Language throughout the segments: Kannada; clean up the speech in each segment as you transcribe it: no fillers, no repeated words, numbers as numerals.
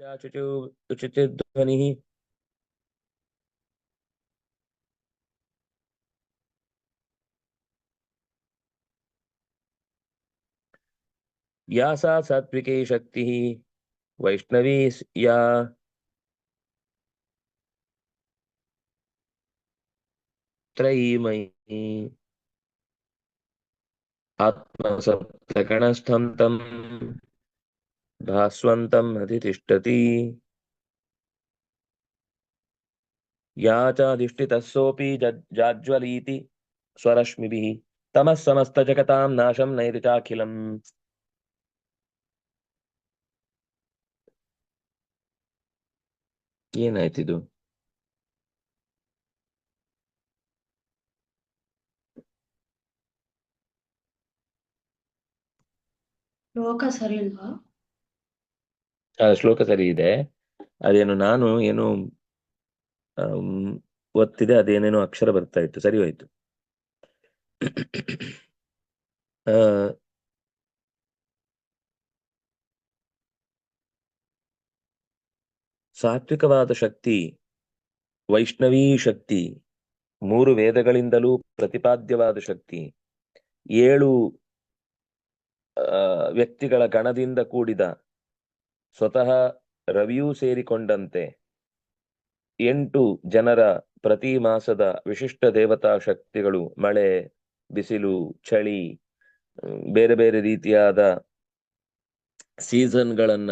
शुचिर्ध्वनिः या सा सात्विकी शक्तिः वैष्णवी या त्रयीमयी आत्मसप्तगणस्थं तं भास्वन्तम् अधितिष्ठति या चाधिष्ठितः सोऽपि जाज्वलीति स्वरश्मिभिः तमः समस्तजगतां नाशं नयति चाखिलम् ಏನಾಯ್ತಿದು ಶ್ಲೋಕ ಸರಿ ಇಲ್ವಾ? ಶ್ಲೋಕ ಸರಿ ಇದೆ. ಅದೇನು ನಾನು ಏನು ಒತ್ತಿದೆ, ಅದೇನೇನೋ ಅಕ್ಷರ ಬರ್ತಾ ಇತ್ತು, ಸರಿ ಹೋಯ್ತು. ಆ, ಸಾತ್ವಿಕವಾದ ಶಕ್ತಿ, ವೈಷ್ಣವೀ ಶಕ್ತಿ, 3 ವೇದಗಳಿಂದಲೂ ಪ್ರತಿಪಾದ್ಯವಾದ ಶಕ್ತಿ, 7 ವ್ಯಕ್ತಿಗಳ ಗಣದಿಂದ ಕೂಡಿದ, ಸ್ವತಃ ರವಿಯೂ ಸೇರಿಕೊಂಡಂತೆ 8 ಜನರ ಪ್ರತಿ ಮಾಸದ ವಿಶಿಷ್ಟ ದೇವತಾ ಶಕ್ತಿಗಳು, ಮಳೆ, ಬಿಸಿಲು, ಚಳಿ, ಬೇರೆ ಬೇರೆ ರೀತಿಯಾದ ಸೀಸನ್ಗಳನ್ನ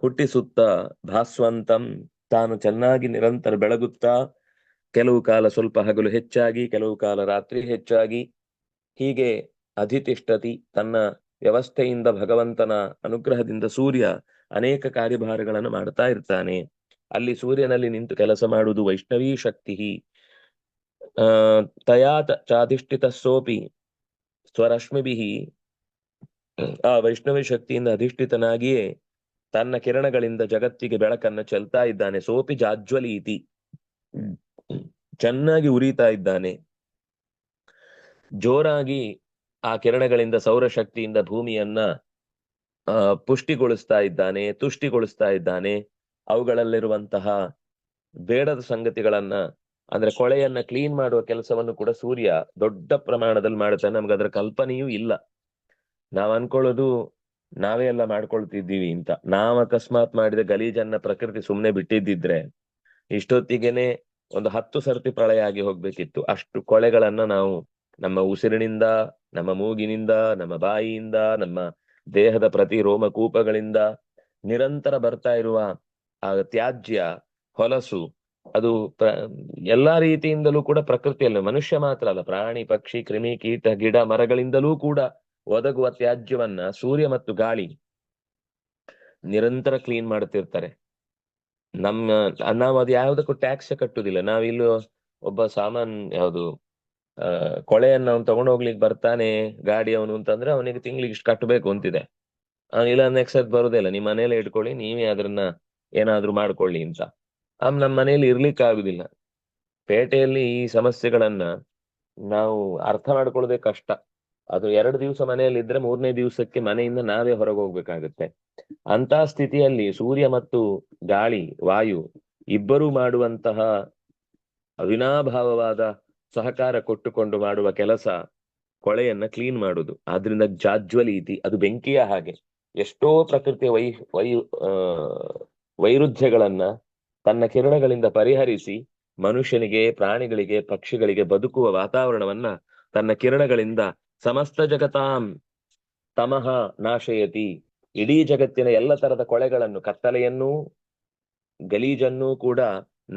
ಹುಟ್ಟಿಸುತ್ತಾ ಭಾಸ್ವಂತಂ, ತಾನು ಚೆನ್ನಾಗಿ ನಿರಂತರ ಬೆಳಗುತ್ತಾ, ಕೆಲವು ಕಾಲ ಸ್ವಲ್ಪ ಹಗಲು ಹೆಚ್ಚಾಗಿ, ಕೆಲವು ಕಾಲ ರಾತ್ರಿ ಹೆಚ್ಚಾಗಿ, ಹೀಗೆ ಅಧಿತಿಷ್ಠತಿ, ತನ್ನ ವ್ಯವಸ್ಥೆಯಿಂದ ಭಗವಂತನ ಅನುಗ್ರಹದಿಂದ ಸೂರ್ಯ ಅನೇಕ ಕಾರ್ಯಭಾರಗಳನ್ನು ಮಾಡ್ತಾ ಇರ್ತಾನೆ. ಅಲ್ಲಿ ಸೂರ್ಯನಲ್ಲಿ ನಿಂತು ಕೆಲಸ ಮಾಡುವುದು ವೈಷ್ಣವೀ ಶಕ್ತಿ. ತಯಾ ಚಾಧಿಷ್ಠಿತ ಸೋಪಿ ಸ್ವರಶ್ಮಿಭಿ, ಆ ವೈಷ್ಣವಿ ಶಕ್ತಿಯಿಂದ ಅಧಿಷ್ಠಿತನಾಗಿಯೇ ತನ್ನ ಕಿರಣಗಳಿಂದ ಜಗತ್ತಿಗೆ ಬೆಳಕನ್ನು ಚೆಲ್ತಾ ಇದ್ದಾನೆ. ಸೋಪಿ ಜಾಜ್ವಲೀತಿ, ಚೆನ್ನಾಗಿ ಉರಿತಾ ಇದ್ದಾನೆ. ಜೋರಾಗಿ ಆ ಕಿರಣಗಳಿಂದ ಸೌರಶಕ್ತಿಯಿಂದ ಭೂಮಿಯನ್ನ ಪುಷ್ಟಿಗೊಳಿಸ್ತಾ ಇದ್ದಾನೆ, ತುಷ್ಟಿಗೊಳಿಸ್ತಾ ಇದ್ದಾನೆ. ಅವುಗಳಲ್ಲಿರುವಂತಹ ಬೇಡದ ಸಂಗತಿಗಳನ್ನ, ಅಂದ್ರೆ ಕೊಳೆಯನ್ನ ಕ್ಲೀನ್ ಮಾಡುವ ಕೆಲಸವನ್ನು ಕೂಡ ಸೂರ್ಯ ದೊಡ್ಡ ಪ್ರಮಾಣದಲ್ಲಿ ಮಾಡುತ್ತಾನೆ. ನಮ್ಗೆ ಅದರ ಕಲ್ಪನೆಯೂ ಇಲ್ಲ. ನಾವ್ ಅನ್ಕೊಳ್ಳೋದು ನಾವೇ ಎಲ್ಲ ಮಾಡ್ಕೊಳ್ತಿದ್ದೀವಿ ಅಂತ. ನಾವ್ ಅಕಸ್ಮಾತ್ ಮಾಡಿದ ಗಲೀಜನ್ನ ಪ್ರಕೃತಿ ಸುಮ್ನೆ ಬಿಟ್ಟಿದ್ದಿದ್ರೆ ಇಷ್ಟೊತ್ತಿಗೆನೆ ಒಂದು 10 ಸರ್ತಿ ಪ್ರಳಯ ಆಗಿ ಹೋಗ್ಬೇಕಿತ್ತು. ಅಷ್ಟು ಕೊಳೆಗಳನ್ನ ನಾವು ನಮ್ಮ ಉಸಿರಿನಿಂದ, ನಮ್ಮ ಮೂಗಿನಿಂದ, ನಮ್ಮ ಬಾಯಿಯಿಂದ, ನಮ್ಮ ದೇಹದ ಪ್ರತಿ ರೋಮಕೂಪಗಳಿಂದ ನಿರಂತರ ಬರ್ತಾ ಇರುವ ಆ ತ್ಯಾಜ್ಯ, ಹೊಲಸು, ಅದು ಎಲ್ಲಾ ರೀತಿಯಿಂದಲೂ ಕೂಡ ಪ್ರಕೃತಿಯಲ್ಲಿ, ಮನುಷ್ಯ ಮಾತ್ರ ಅಲ್ಲ, ಪ್ರಾಣಿ, ಪಕ್ಷಿ, ಕ್ರಿಮಿ, ಕೀಟ, ಗಿಡ, ಮರಗಳಿಂದಲೂ ಕೂಡ ಒದಗುವ ತ್ಯಾಜ್ಯವನ್ನ ಸೂರ್ಯ ಮತ್ತು ಗಾಳಿ ನಿರಂತರ ಕ್ಲೀನ್ ಮಾಡ್ತಿರ್ತಾರೆ. ನಾವು ಅದು ಯಾವುದಕ್ಕೂ ಟ್ಯಾಕ್ಸ್ ಕಟ್ಟುದಿಲ್ಲ. ನಾವಿಲ್ಲೂ ಒಬ್ಬ ಸಾಮಾನ್ ಯಾವುದು ಕೊಳೆಯನ್ನ ಅವ್ನು ತಗೊಂಡೋಗ್ಲಿಕ್ಕೆ ಬರ್ತಾನೆ ಗಾಡಿ ಅವನು ಅಂತಂದ್ರೆ ಅವನಿಗೆ ತಿಂಗ್ಳಿಗೆ ಇಷ್ಟು ಕಟ್ಟಬೇಕು ಅಂತಿದೆ. ಇಲ್ಲ ನೆಕ್ಸ್ಟ್ ಬರುದಿಲ್ಲ, ನಿಮ್ ಮನೇಲೆ ಇಟ್ಕೊಳ್ಳಿ, ನೀವೇ ಅದನ್ನ ಏನಾದ್ರೂ ಮಾಡ್ಕೊಳ್ಳಿ ಅಂತ. ನಮ್ಮ ಮನೇಲಿ ಇರ್ಲಿಕ್ಕೆ ಆಗುದಿಲ್ಲ. ಪೇಟೆಯಲ್ಲಿ ಈ ಸಮಸ್ಯೆಗಳನ್ನ ನಾವು ಅರ್ಥ ಮಾಡ್ಕೊಳ್ಳೋದೇ ಕಷ್ಟ. ಅದು 2 ದಿವಸ ಮನೆಯಲ್ಲಿ ಇದ್ರೆ 3ನೇ ದಿವಸಕ್ಕೆ ಮನೆಯಿಂದ ನಾವೇ ಹೊರಗೆ ಹೋಗ್ಬೇಕಾಗತ್ತೆ. ಅಂತ ಸ್ಥಿತಿಯಲ್ಲಿ ಸೂರ್ಯ ಮತ್ತು ಗಾಳಿ, ವಾಯು ಇಬ್ಬರೂ ಮಾಡುವಂತಹ ಅವಿನಾಭಾವವಾದ ಸಹಕಾರ ಕೊಟ್ಟುಕೊಂಡು ಮಾಡುವ ಕೆಲಸ ಕೊಳೆಯನ್ನ ಕ್ಲೀನ್ ಮಾಡುದು. ಆದ್ರಿಂದ ಜಾಜ್ವಲೀತಿ, ಅದು ಬೆಂಕಿಯ ಹಾಗೆ. ಎಷ್ಟೋ ಪ್ರಕೃತಿಯ ವೈ ಆ, ವೈರುಧ್ಯಗಳನ್ನ ತನ್ನ ಕಿರಣಗಳಿಂದ ಪರಿಹರಿಸಿ ಮನುಷ್ಯನಿಗೆ, ಪ್ರಾಣಿಗಳಿಗೆ, ಪಕ್ಷಿಗಳಿಗೆ ಬದುಕುವ ವಾತಾವರಣವನ್ನ ತನ್ನ ಕಿರಣಗಳಿಂದ ಸಮಸ್ತ ಜಗತಾಂ ತಮಃ ನಾಶಯತಿ, ಇಡೀ ಜಗತ್ತಿನ ಎಲ್ಲ ತರದ ಕೊಳೆಗಳನ್ನು, ಕತ್ತಲೆಯನ್ನೂ ಗಲೀಜನ್ನೂ ಕೂಡ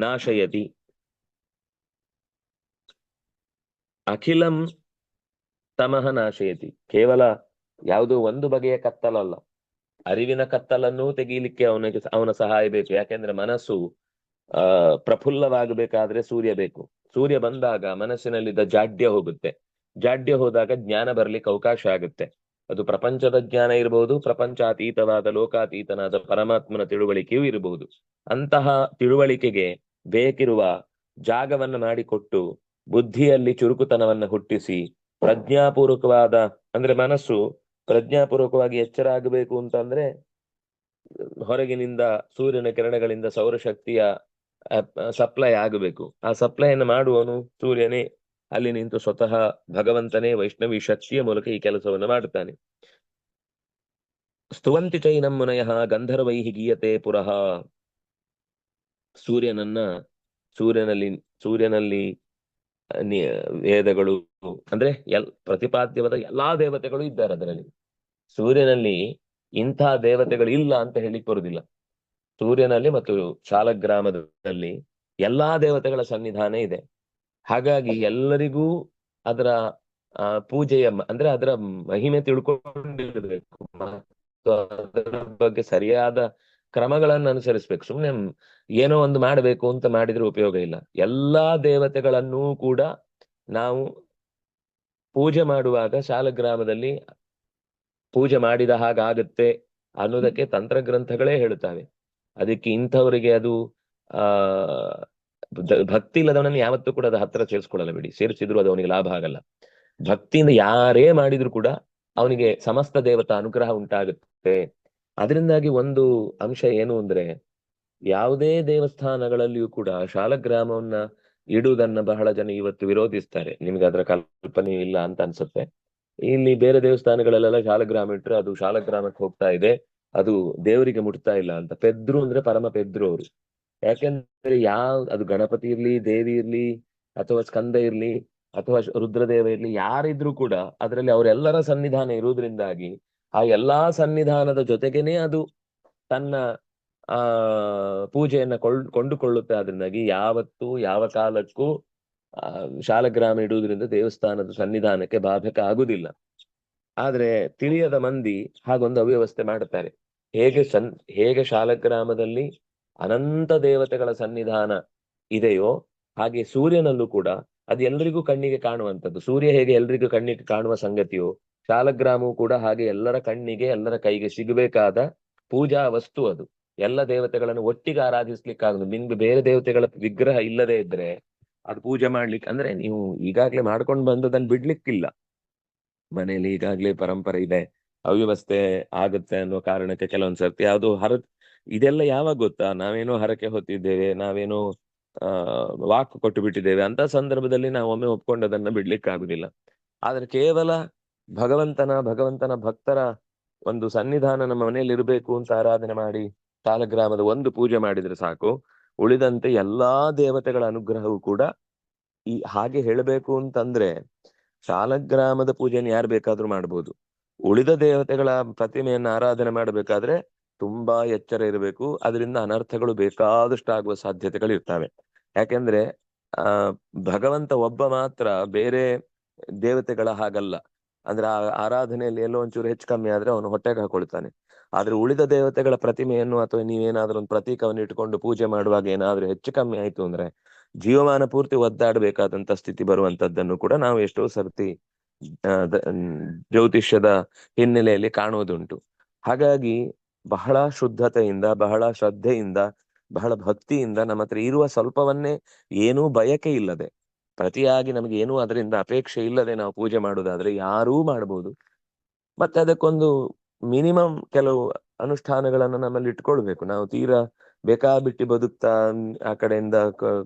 ನಾಶಯತಿ. ಅಖಿಲಂ ತಮಃ ನಾಶಯತಿ, ಕೇವಲ ಯಾವುದೋ ಒಂದು ಬಗೆಯ ಕತ್ತಲಲ್ಲ, ಅರಿವಿನ ಕತ್ತಲನ್ನೂ ತೆಗೀಲಿಕ್ಕೆ ಅವನ ಸಹಾಯ ಬೇಕು. ಯಾಕೆಂದ್ರೆ ಮನಸ್ಸು ಪ್ರಫುಲ್ಲವಾಗಬೇಕಾದ್ರೆ ಸೂರ್ಯ ಬೇಕು. ಸೂರ್ಯ ಬಂದಾಗ ಮನಸ್ಸಿನಲ್ಲಿದ್ದ ಜಾಡ್ಯ ಹೋಗುತ್ತೆ. ಜಾಡ್ಯ ಹೋದಾಗ ಜ್ಞಾನ ಬರ್ಲಿಕ್ಕೆ ಅವಕಾಶ ಆಗುತ್ತೆ. ಅದು ಪ್ರಪಂಚದ ಜ್ಞಾನ ಇರಬಹುದು, ಪ್ರಪಂಚಾತೀತವಾದ ಲೋಕಾತೀತನಾದ ಪರಮಾತ್ಮನ ತಿಳುವಳಿಕೆಯೂ ಇರಬಹುದು. ಅಂತಹ ತಿಳುವಳಿಕೆಗೆ ಬೇಕಿರುವ ಜಾಗವನ್ನು ಮಾಡಿಕೊಟ್ಟು ಬುದ್ಧಿಯಲ್ಲಿ ಚುರುಕುತನವನ್ನ ಹುಟ್ಟಿಸಿ ಪ್ರಜ್ಞಾಪೂರ್ವಕವಾದ, ಅಂದ್ರೆ ಮನಸ್ಸು ಪ್ರಜ್ಞಾಪೂರ್ವಕವಾಗಿ ಎಚ್ಚರ ಆಗಬೇಕು ಅಂತಂದ್ರೆ ಹೊರಗಿನಿಂದ ಸೂರ್ಯನ ಕಿರಣಗಳಿಂದ ಸೌರಶಕ್ತಿಯ ಸಪ್ಲೈ ಆಗಬೇಕು. ಆ ಸಪ್ಲೈಯನ್ನು ಮಾಡುವವನು ಸೂರ್ಯನೇ. ಅಲ್ಲಿ ನಿಂತು ಸ್ವತಃ ಭಗವಂತನೇ ವೈಷ್ಣವಿ ಶಕ್ತಿಯ ಮೂಲಕ ಈ ಕೆಲಸವನ್ನು ಮಾಡುತ್ತಾನೆ. ಸ್ತುವಂತಿ ಚೈನಂ ಮುನಯಃ ಗಂಧರ್ವೈಹಿ ಗೀಯತೆ ಪುರಃ. ಸೂರ್ಯನನ್ನ ಸೂರ್ಯನಲ್ಲಿ ವೇದಗಳು ಅಂದ್ರೆ ಪ್ರತಿಪಾದ್ಯವಾದ ಎಲ್ಲಾ ದೇವತೆಗಳು ಇದ್ದಾರೆ ಅದರಲ್ಲಿ. ಸೂರ್ಯನಲ್ಲಿ ಇಂಥ ದೇವತೆಗಳು ಇಲ್ಲ ಅಂತ ಹೇಳಿಕ್ ಬರುದಿಲ್ಲ. ಸೂರ್ಯನಲ್ಲಿ ಮತ್ತು ಶಾಲಗ್ರಾಮದಲ್ಲಿ ಎಲ್ಲಾ ದೇವತೆಗಳ ಸನ್ನಿಧಾನ ಇದೆ. ಹಾಗಾಗಿ ಎಲ್ಲರಿಗೂ ಅದರ ಪೂಜೆಯ ಅಂದ್ರೆ ಅದರ ಮಹಿಮೆ ತಿಳ್ಕೊಂಡಿರ್ಬೇಕು ಮತ್ತು ಅದರ ಬಗ್ಗೆ ಸರಿಯಾದ ಕ್ರಮಗಳನ್ನು ಅನುಸರಿಸ್ಬೇಕು. ಸುಮ್ನೆ ಏನೋ ಒಂದು ಮಾಡಬೇಕು ಅಂತ ಮಾಡಿದ್ರೆ ಉಪಯೋಗ ಇಲ್ಲ. ಎಲ್ಲಾ ದೇವತೆಗಳನ್ನೂ ಕೂಡ ನಾವು ಪೂಜೆ ಮಾಡುವಾಗ ಶಾಲಗ್ರಾಮದಲ್ಲಿ ಪೂಜೆ ಮಾಡಿದ ಹಾಗಾಗುತ್ತೆ ಅನ್ನೋದಕ್ಕೆ ತಂತ್ರಗ್ರಂಥಗಳೇ ಹೇಳುತ್ತವೆ. ಅದಕ್ಕೆ ಇಂಥವರಿಗೆ ಅದು ಆ ಭಕ್ತಿ ಇಲ್ಲದವನನ್ನು ಯಾವತ್ತೂ ಕೂಡ ಅದು ಹತ್ರ ಸೇರಿಸ್ಕೊಳ್ಳಲ್ಲ ಬಿಡಿ. ಸೇರಿಸಿದ್ರು ಅದು ಅವನಿಗೆ ಲಾಭ ಆಗಲ್ಲ. ಭಕ್ತಿಯಿಂದ ಯಾರೇ ಮಾಡಿದ್ರು ಕೂಡ ಅವನಿಗೆ ಸಮಸ್ತ ದೇವತಾ ಅನುಗ್ರಹ ಉಂಟಾಗುತ್ತೆ. ಅದರಿಂದಾಗಿ ಒಂದು ಅಂಶ ಏನು ಅಂದ್ರೆ, ಯಾವುದೇ ದೇವಸ್ಥಾನಗಳಲ್ಲಿಯೂ ಕೂಡ ಶಾಲಗ್ರಾಮವನ್ನ ಇಡುವುದನ್ನ ಬಹಳ ಜನ ಇವತ್ತು ವಿರೋಧಿಸ್ತಾರೆ. ನಿಮ್ಗೆ ಅದರ ಕಲ್ಪನೆ ಇಲ್ಲ ಅಂತ ಅನ್ಸುತ್ತೆ. ಇಲ್ಲಿ ಬೇರೆ ದೇವಸ್ಥಾನಗಳಲ್ಲೆಲ್ಲ ಶಾಲಗ್ರಾಮ ಇಟ್ರೆ ಅದು ಶಾಲಗ್ರಾಮಕ್ಕೆ ಹೋಗ್ತಾ ಇದೆ, ಅದು ದೇವರಿಗೆ ಮುಟ್ತಾ ಇಲ್ಲ ಅಂತ. ಪೆದ್ರು ಅಂದ್ರೆ ಪರಮ ಪೆದ್ರು ಅವರು. ಯಾಕೆಂದ್ರೆ ಅದು ಗಣಪತಿ ಇರ್ಲಿ, ದೇವಿ ಇರ್ಲಿ, ಅಥವಾ ಸ್ಕಂದ ಇರ್ಲಿ, ಅಥವಾ ರುದ್ರದೇವ ಇರ್ಲಿ, ಯಾರಿದ್ರು ಕೂಡ ಅದರಲ್ಲಿ ಅವರೆಲ್ಲರ ಸನ್ನಿಧಾನ ಇರುವುದರಿಂದಾಗಿ ಆ ಎಲ್ಲಾ ಸನ್ನಿಧಾನದ ಜೊತೆಗೇನೆ ಅದು ತನ್ನ ಆ ಪೂಜೆಯನ್ನ ಕೊಂಡುಕೊಳ್ಳುತ್ತೆ. ಅದರಿಂದಾಗಿ ಯಾವತ್ತೂ ಯಾವ ಕಾಲಕ್ಕೂ ಶಾಲಗ್ರಾಮ ಇಡುವುದರಿಂದ ದೇವಸ್ಥಾನದ ಸನ್ನಿಧಾನಕ್ಕೆ ಬಾಧಕ ಆಗುದಿಲ್ಲ. ಆದ್ರೆ ತಿಳಿಯದ ಮಂದಿ ಹಾಗೊಂದು ಅವ್ಯವಸ್ಥೆ ಮಾಡುತ್ತಾರೆ. ಹೇಗೆ ಶಾಲಗ್ರಾಮದಲ್ಲಿ ಅನಂತ ದೇವತೆಗಳ ಸನ್ನಿಧಾನ ಇದೆಯೋ ಹಾಗೆ ಸೂರ್ಯನಲ್ಲೂ ಕೂಡ ಅದು ಎಲ್ರಿಗೂ ಕಣ್ಣಿಗೆ ಕಾಣುವಂಥದ್ದು. ಸೂರ್ಯ ಹೇಗೆ ಎಲ್ರಿಗೂ ಕಣ್ಣಿಗೆ ಕಾಣುವ ಸಂಗತಿಯೋ, ಶಾಲಗ್ರಾಮವು ಕೂಡ ಹಾಗೆ ಎಲ್ಲರ ಕಣ್ಣಿಗೆ ಎಲ್ಲರ ಕೈಗೆ ಸಿಗಬೇಕಾದ ಪೂಜಾ ವಸ್ತು. ಅದು ಎಲ್ಲ ದೇವತೆಗಳನ್ನು ಒಟ್ಟಿಗೆ ಆರಾಧಿಸ್ಲಿಕ್ಕಾಗುದು. ನಿಮ್ಗೆ ಬೇರೆ ದೇವತೆಗಳ ವಿಗ್ರಹ ಇಲ್ಲದೆ ಇದ್ರೆ ಅದು ಪೂಜೆ ಮಾಡ್ಲಿಕ್ಕೆ ಅಂದ್ರೆ ನೀವು ಈಗಾಗ್ಲೇ ಮಾಡ್ಕೊಂಡು ಬಂದದನ್ನು ಬಿಡ್ಲಿಕ್ಕಿಲ್ಲ. ಮನೆಯಲ್ಲಿ ಈಗಾಗ್ಲೇ ಪರಂಪರೆ ಇದೆ, ಅವ್ಯವಸ್ಥೆ ಆಗುತ್ತೆ ಅನ್ನೋ ಕಾರಣಕ್ಕೆ ಕೆಲವೊಂದ್ ಸರ್ತಿ ಯಾವುದು ಇದೆಲ್ಲ ಯಾವಾಗ ಗೊತ್ತಾ, ನಾವೇನೋ ಹರಕೆ ಹೊತ್ತಿದ್ದೇವೆ, ನಾವೇನೋ ವಾಕ್ ಕೊಟ್ಟು ಬಿಟ್ಟಿದ್ದೇವೆ ಅಂತ ಸಂದರ್ಭದಲ್ಲಿ ನಾವು ಒಮ್ಮೆ ಒಪ್ಕೊಂಡದನ್ನ ಬಿಡ್ಲಿಕ್ಕೆ ಆಗುದಿಲ್ಲ. ಆದ್ರೆ ಕೇವಲ ಭಗವಂತನ ಭಕ್ತರ ಒಂದು ಸನ್ನಿಧಾನ ನಮ್ಮ ಮನೆಯಲ್ಲಿ ಇರಬೇಕು ಅಂತ ಆರಾಧನೆ ಮಾಡಿ ಶಾಲಗ್ರಾಮದ ಒಂದು ಪೂಜೆ ಮಾಡಿದ್ರೆ ಸಾಕು. ಉಳಿದಂತೆ ಎಲ್ಲಾ ದೇವತೆಗಳ ಅನುಗ್ರಹವು ಕೂಡ ಹಾಗೆ ಹೇಳಬೇಕು ಅಂತಂದ್ರೆ ಶಾಲಗ್ರಾಮದ ಪೂಜೆಯನ್ನು ಯಾರು ಬೇಕಾದ್ರೂ ಮಾಡ್ಬೋದು. ಉಳಿದ ದೇವತೆಗಳ ಪ್ರತಿಮೆಯನ್ನು ಆರಾಧನೆ ಮಾಡಬೇಕಾದ್ರೆ ತುಂಬಾ ಎಚ್ಚರ ಇರಬೇಕು. ಅದರಿಂದ ಅನರ್ಥಗಳು ಬೇಕಾದಷ್ಟು ಆಗುವ ಸಾಧ್ಯತೆಗಳು ಇರ್ತವೆ. ಯಾಕೆಂದ್ರೆ ಭಗವಂತ ಒಬ್ಬ ಮಾತ್ರ, ಬೇರೆ ದೇವತೆಗಳ ಹಾಗಲ್ಲ. ಅಂದ್ರೆ ಆ ಆರಾಧನೆಯಲ್ಲಿ ಎಲ್ಲೋ ಒಂಚೂರು ಹೆಚ್ಚು ಕಮ್ಮಿ ಆದ್ರೆ ಅವನು ಹೊಟ್ಟೆಗೆ ಹಾಕೊಳ್ತಾನೆ. ಆದ್ರೆ ಉಳಿದ ದೇವತೆಗಳ ಪ್ರತಿಮೆಯನ್ನು ಅಥವಾ ನೀವೇನಾದ್ರೂ ಒಂದು ಪ್ರತೀಕವನ್ನು ಇಟ್ಕೊಂಡು ಪೂಜೆ ಮಾಡುವಾಗ ಏನಾದ್ರೂ ಹೆಚ್ಚು ಕಮ್ಮಿ ಆಯ್ತು ಅಂದ್ರೆ ಜೀವಮಾನ ಪೂರ್ತಿ ಒದ್ದಾಡಬೇಕಾದಂತ ಸ್ಥಿತಿ ಬರುವಂತದ್ದನ್ನು ಕೂಡ ನಾವು ಎಷ್ಟೋ ಸರ್ತಿ ಜ್ಯೋತಿಷ್ಯದ ಹಿನ್ನೆಲೆಯಲ್ಲಿ ಕಾಣುವುದುಂಟು. ಹಾಗಾಗಿ ಬಹಳ ಶುದ್ಧತೆಯಿಂದ, ಬಹಳ ಶ್ರದ್ಧೆಯಿಂದ, ಬಹಳ ಭಕ್ತಿಯಿಂದ ನಮ್ಮ ಹತ್ರ ಇರುವ ಸ್ವಲ್ಪವನ್ನೇ, ಏನೂ ಬಯಕೆ ಇಲ್ಲದೆ, ಪ್ರತಿಯಾಗಿ ನಮಗೆ ಏನೂ ಅದರಿಂದ ಅಪೇಕ್ಷೆ ಇಲ್ಲದೆ ನಾವು ಪೂಜೆ ಮಾಡುವುದಾದ್ರೆ ಯಾರೂ ಮಾಡಬಹುದು. ಮತ್ತೆ ಅದಕ್ಕೊಂದು ಮಿನಿಮಮ್ ಕೆಲವು ಅನುಷ್ಠಾನಗಳನ್ನು ನಮ್ಮಲ್ಲಿ ಇಟ್ಕೊಳ್ಬೇಕು. ನಾವು ತೀರಾ ಬೇಕಾಬಿಟ್ಟಿ ಬದುಕ್ತಾ ಆ ಕಡೆಯಿಂದ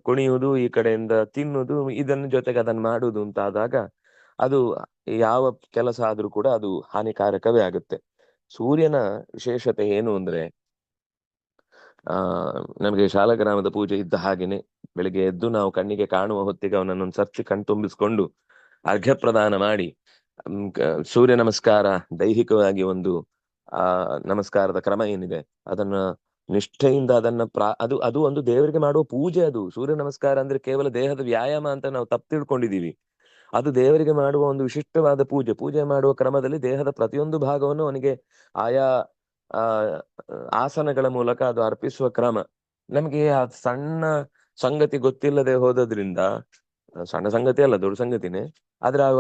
ಕುಣಿಯುವುದು, ಈ ಕಡೆಯಿಂದ ತಿನ್ನುವುದು, ಇದನ್ನ ಜೊತೆಗೆ ಅದನ್ನ ಮಾಡುವುದು ಅಂತ ಆದಾಗ ಅದು ಯಾವ ಕೆಲಸ ಆದ್ರೂ ಕೂಡ ಅದು ಹಾನಿಕಾರಕವೇ ಆಗುತ್ತೆ. ಸೂರ್ಯನ ವಿಶೇಷತೆ ಏನು ಅಂದ್ರೆ, ನಮಗೆ ಶಾಲಗ್ರಾಮದ ಪೂಜೆ ಇದ್ದ ಹಾಗೇನೆ ಬೆಳಿಗ್ಗೆ ಎದ್ದು ನಾವು ಕಣ್ಣಿಗೆ ಕಾಣುವ ಹೊತ್ತಿಗೆ ಅವನನ್ನೊಂದು ಸರ್ಚಿ ಕಣ್ತುಂಬಿಸ್ಕೊಂಡು ಅರ್ಘ್ಯ ಪ್ರದಾನ ಮಾಡಿ, ಸೂರ್ಯ ನಮಸ್ಕಾರ ದೈಹಿಕವಾಗಿ ಒಂದು ನಮಸ್ಕಾರದ ಕ್ರಮ ಏನಿದೆ ಅದನ್ನ ನಿಷ್ಠೆಯಿಂದ ಅದನ್ನ ಅದು ಒಂದು ದೇವರಿಗೆ ಮಾಡುವ ಪೂಜೆ. ಅದು ಸೂರ್ಯ ನಮಸ್ಕಾರ ಅಂದ್ರೆ ಕೇವಲ ದೇಹದ ವ್ಯಾಯಾಮ ಅಂತ ನಾವು ತಪ್ಪು ತಿಳ್ಕೊಂಡಿದೀವಿ. ಅದು ದೇವರಿಗೆ ಮಾಡುವ ಒಂದು ವಿಶಿಷ್ಟವಾದ ಪೂಜೆ. ಪೂಜೆ ಮಾಡುವ ಕ್ರಮದಲ್ಲಿ ದೇಹದ ಪ್ರತಿಯೊಂದು ಭಾಗವನ್ನು ಅವನಿಗೆ ಆಯಾ ಆಸನಗಳ ಮೂಲಕ ಅದು ಅರ್ಪಿಸುವ ಕ್ರಮ. ನಮ್ಗೆ ಆ ಸಣ್ಣ ಸಂಗತಿ ಗೊತ್ತಿಲ್ಲದೆ ಹೋದದ್ರಿಂದ, ಸಣ್ಣ ಸಂಗತಿ ಅಲ್ಲ, ದೊಡ್ಡ ಸಂಗತಿನೇ, ಆದ್ರೆ ಆ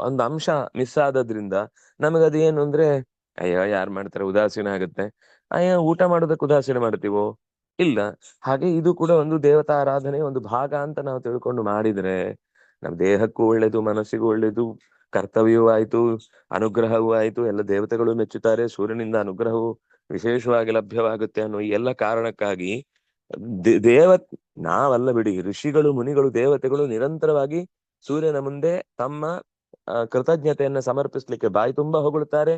ಒಂದು ಅಂಶ ಮಿಸ್ ಆದದ್ರಿಂದ ನಮಗದು ಏನು ಅಂದ್ರೆ, ಅಯ್ಯೋ ಯಾರು ಮಾಡ್ತಾರೆ, ಉದಾಸೀನ ಆಗುತ್ತೆ. ಅಯ್ಯೋ ಊಟ ಮಾಡೋದಕ್ಕೆ ಉದಾಸೀನ ಮಾಡ್ತೀವೋ? ಇಲ್ಲ. ಹಾಗೆ ಇದು ಕೂಡ ಒಂದು ದೇವತಾ ಆರಾಧನೆ ಒಂದು ಭಾಗ ಅಂತ ನಾವು ತಿಳ್ಕೊಂಡು ಮಾಡಿದ್ರೆ ನಮ್ ದೇಹಕ್ಕೂ ಒಳ್ಳೇದು, ಮನಸ್ಸಿಗೂ ಒಳ್ಳೇದು, ಕರ್ತವ್ಯವೂ ಆಯ್ತು, ಅನುಗ್ರಹವೂ ಆಯ್ತು, ಎಲ್ಲ ದೇವತೆಗಳು ಮೆಚ್ಚುತ್ತಾರೆ. ಸೂರ್ಯನಿಂದ ಅನುಗ್ರಹವು ವಿಶೇಷವಾಗಿ ಲಭ್ಯವಾಗುತ್ತೆ ಅನ್ನೋ ಈ ಎಲ್ಲ ಕಾರಣಕ್ಕಾಗಿ ದೇವ ನಾವಲ್ಲ ಬಿಡಿ, ಋಷಿಗಳು, ಮುನಿಗಳು, ದೇವತೆಗಳು ನಿರಂತರವಾಗಿ ಸೂರ್ಯನ ಮುಂದೆ ತಮ್ಮ ಕೃತಜ್ಞತೆಯನ್ನ ಸಮರ್ಪಿಸ್ಲಿಕ್ಕೆ ಬಾಯಿ ತುಂಬಾ ಹೊಗಳುತ್ತಾರೆ,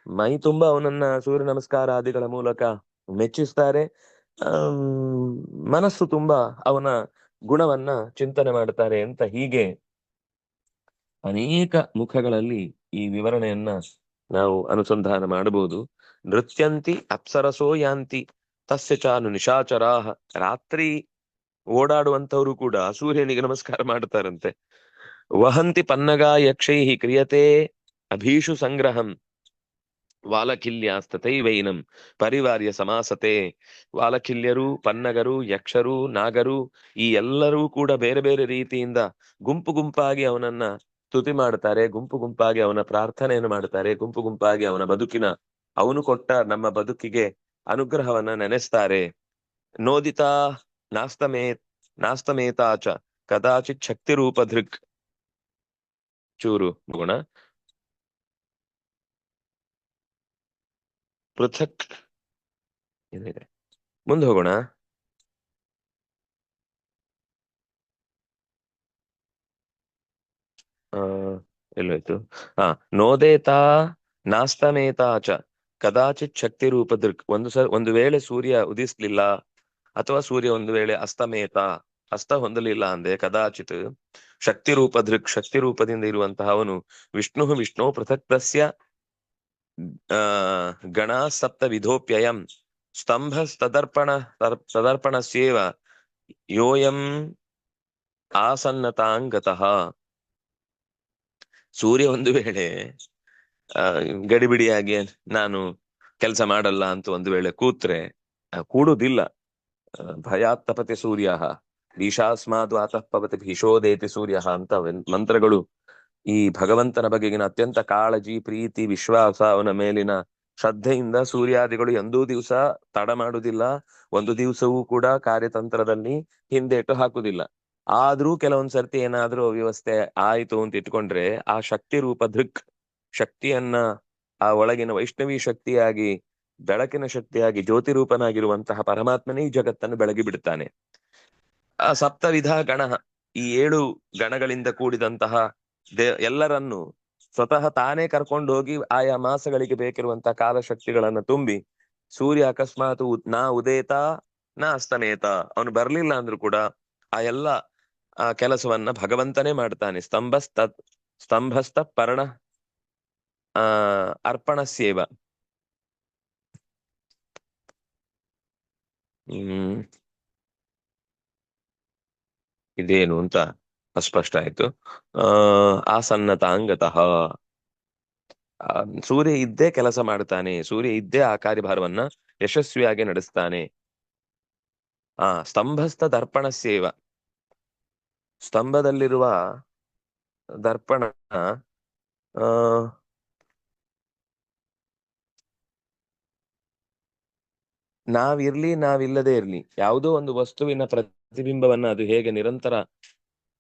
ಮೈ ತುಂಬಾ ಅವನನ್ನ ಸೂರ್ಯ ನಮಸ್ಕಾರ ಆದಿಗಳ ಮೂಲಕ ಮೆಚ್ಚಿಸ್ತಾರೆ. ಮನಸ್ಸು ತುಂಬಾ ಅವನ ಗುಣವನ್ನ ಚಿಂತನೆ ಮಾಡ್ತಾರೆ ಅಂತ ಹೀಗೆ ಅನೇಕ ಮುಖಗಳಲ್ಲಿ ಈ ವಿವರಣೆಯನ್ನ ನಾವು ಅನುಸಂಧಾನ ಮಾಡಬಹುದು. ನೃತ್ಯಂತಿ ಅಪ್ಸರಸೋ ಯಾಂತಿ ತಸ್ಯ ಚಾನು ನಿಶಾಚರಾಹ. ರಾತ್ರಿ ಓಡಾಡುವಂತವರು ಕೂಡ ಸೂರ್ಯನಿಗೆ ನಮಸ್ಕಾರ ಮಾಡ್ತಾರಂತೆ. ವಹಂತಿ ಪನ್ನಗಾ ಯಕ್ಷೈಹಿ ಕ್ರಿಯತೆ ಅಭೀಷು ಸಂಗ್ರಹಂ ವಾಲಕಿಲ್ಯಾಸ್ತತೈವೈನಂ ಪರಿವಾರ್ಯ ಸಮಾಸತೆ. ವಾಲಕಿಲ್ಯರು, ಪನ್ನಗರು, ಯಕ್ಷರು, ನಾಗರು ಈ ಎಲ್ಲರೂ ಕೂಡ ಬೇರೆ ಬೇರೆ ರೀತಿಯಿಂದ ಗುಂಪು ಗುಂಪಾಗಿ ಅವನನ್ನ ಸ್ತುತಿ ಮಾಡ್ತಾರೆ, ಗುಂಪು ಗುಂಪಾಗಿ ಅವನ ಪ್ರಾರ್ಥನೆಯನ್ನು ಮಾಡ್ತಾರೆ, ಗುಂಪು ಗುಂಪಾಗಿ ಅವನ ಬದುಕಿನ, ಅವನು ಕೊಟ್ಟ ನಮ್ಮ ಬದುಕಿಗೆ ಅನುಗ್ರಹವನ್ನ ನೆನೆಸ್ತಾರೆ. ನೋದಿತಾ ನಾಸ್ತಮೇತಾಚ ಕದಾಚಿತ್ ಶಕ್ತಿ ರೂಪ ದೃಕ್. ಚೂರು ಗುಣ ಪೃಥಕ್ ಏನಿದೆ ಮುಂದೆ ಹೋಗೋಣ. ಆ ಎಲ್ಲೋಯ್ತು? ನೋದೇತಾ ನಾಸ್ತಮೇತಾಚ ಕದಾಚಿತ್ ಶಕ್ತಿ ರೂಪ ದೃಕ್. ಒಂದು ವೇಳೆ ಸೂರ್ಯ ಉದಿಸ್ಲಿಲ್ಲ ಅಥವಾ ಸೂರ್ಯ ಒಂದು ವೇಳೆ ಅಸ್ತ ಹೊಂದಲಿಲ್ಲ ಅಂದೆ ಕದಾಚಿತ್ ಶಕ್ತಿ ರೂಪ ದೃಕ್, ಶಕ್ತಿ ರೂಪದಿಂದ ಇರುವಂತಹ ಅವನು ವಿಷ್ಣು ಪೃಥಕ್ ತಸ್ಯ ಗಣಾ ಸಪ್ತ ವಿಧೋಪ್ಯಯಂ ತದರ್ಪಣಸ್ಯೇವ ಯೋಯಂ ಆಸನ್ನತಾಂಗತಃ. ಸೂರ್ಯ ಒಂದು ವೇಳೆ ಗಡಿಬಿಡಿಯಾಗಿ ನಾನು ಕೆಲಸ ಮಾಡಲ್ಲ ಅಂತ ಒಂದು ವೇಳೆ ಕೂತ್ರೆ, ಕೂಡುದಿಲ್ಲ. ಭಯಾತ್ ತಪತಿ ಸೂರ್ಯ ಭೀಷಾಸ್ಮಾದ್ವಾತಃ ಪವತಿ ಭೀಷೋದೇತಿ ಸೂರ್ಯ ಅಂತ ಮಂತ್ರಗಳು ಈ ಭಗವಂತನ ಬಗೆಗಿನ ಅತ್ಯಂತ ಕಾಳಜಿ, ಪ್ರೀತಿ, ವಿಶ್ವಾಸ, ಅವನ ಮೇಲಿನ ಶ್ರದ್ಧೆಯಿಂದ ಸೂರ್ಯಾದಿಗಳು ಎಂದೂ ದಿವಸ ತಡ ಮಾಡುವುದಿಲ್ಲ, ಒಂದು ದಿವಸವೂ ಕೂಡ ಕಾರ್ಯತಂತ್ರದಲ್ಲಿ ಹಿಂದೇಟು ಹಾಕುದಿಲ್ಲ. ಆದ್ರೂ ಕೆಲವೊಂದ್ಸರ್ತಿ ಏನಾದ್ರೂ ಅವ್ಯವಸ್ಥೆ ಆಯ್ತು ಅಂತ ಇಟ್ಕೊಂಡ್ರೆ ಆ ಶಕ್ತಿ ರೂಪ ದೃಕ್, ಶಕ್ತಿಯನ್ನ ಆ ಒಳಗಿನ ವೈಷ್ಣವಿ ಶಕ್ತಿಯಾಗಿ, ಬೆಳಕಿನ ಶಕ್ತಿಯಾಗಿ, ಜ್ಯೋತಿರೂಪನಾಗಿರುವಂತಹ ಪರಮಾತ್ಮನೇ ಈ ಜಗತ್ತನ್ನು ಬೆಳಗಿ ಬಿಡ್ತಾನೆ. ಆ ಸಪ್ತವಿಧ ಗಣ, ಈ 7 ಗಣಗಳಿಂದ ಕೂಡಿದಂತಹ ಎಲ್ಲರನ್ನು ಸ್ವತಃ ತಾನೇ ಕರ್ಕೊಂಡು ಹೋಗಿ ಆಯಾ ಮಾಸಗಳಿಗೆ ಬೇಕಿರುವಂತಹ ಕಾಲಶಕ್ತಿಗಳನ್ನ ತುಂಬಿ, ಸೂರ್ಯ ಅಕಸ್ಮಾತ್ ನಾ ಉದೇತಾ ನಾ ಅಸ್ತಮೇತ, ಅವನು ಬರ್ಲಿಲ್ಲ ಅಂದ್ರೂ ಕೂಡ ಆ ಎಲ್ಲ ಕೆಲಸವನ್ನ ಭಗವಂತನೇ ಮಾಡ್ತಾನೆ. ಸ್ತಂಭಸ್ಥ ಪರ್ಣ ಅರ್ಪಣಸ್ಯೇವ. ಇದೇನು ಅಂತ ಅಸ್ಪಷ್ಟ ಆಯ್ತು. ಆಸನ್ನತಾಂಗತಃ, ಸೂರ್ಯ ಇದ್ದೇ ಕೆಲಸ ಮಾಡ್ತಾನೆ, ಸೂರ್ಯ ಇದ್ದೇ ಆ ಕಾರ್ಯಭಾರವನ್ನ ಯಶಸ್ವಿಯಾಗಿ ನಡೆಸ್ತಾನೆ. ಸ್ತಂಭಸ್ಥ ದರ್ಪಣಸ್ಯೇವ, ಸ್ತಂಭದಲ್ಲಿರುವ ದರ್ಪಣ ನಾವಿಲ್ಲದೆ ಇರ್ಲಿ, ಯಾವುದೋ ಒಂದು ವಸ್ತುವಿನ ಪ್ರತಿಬಿಂಬವನ್ನ ಅದು ಹೇಗೆ ನಿರಂತರ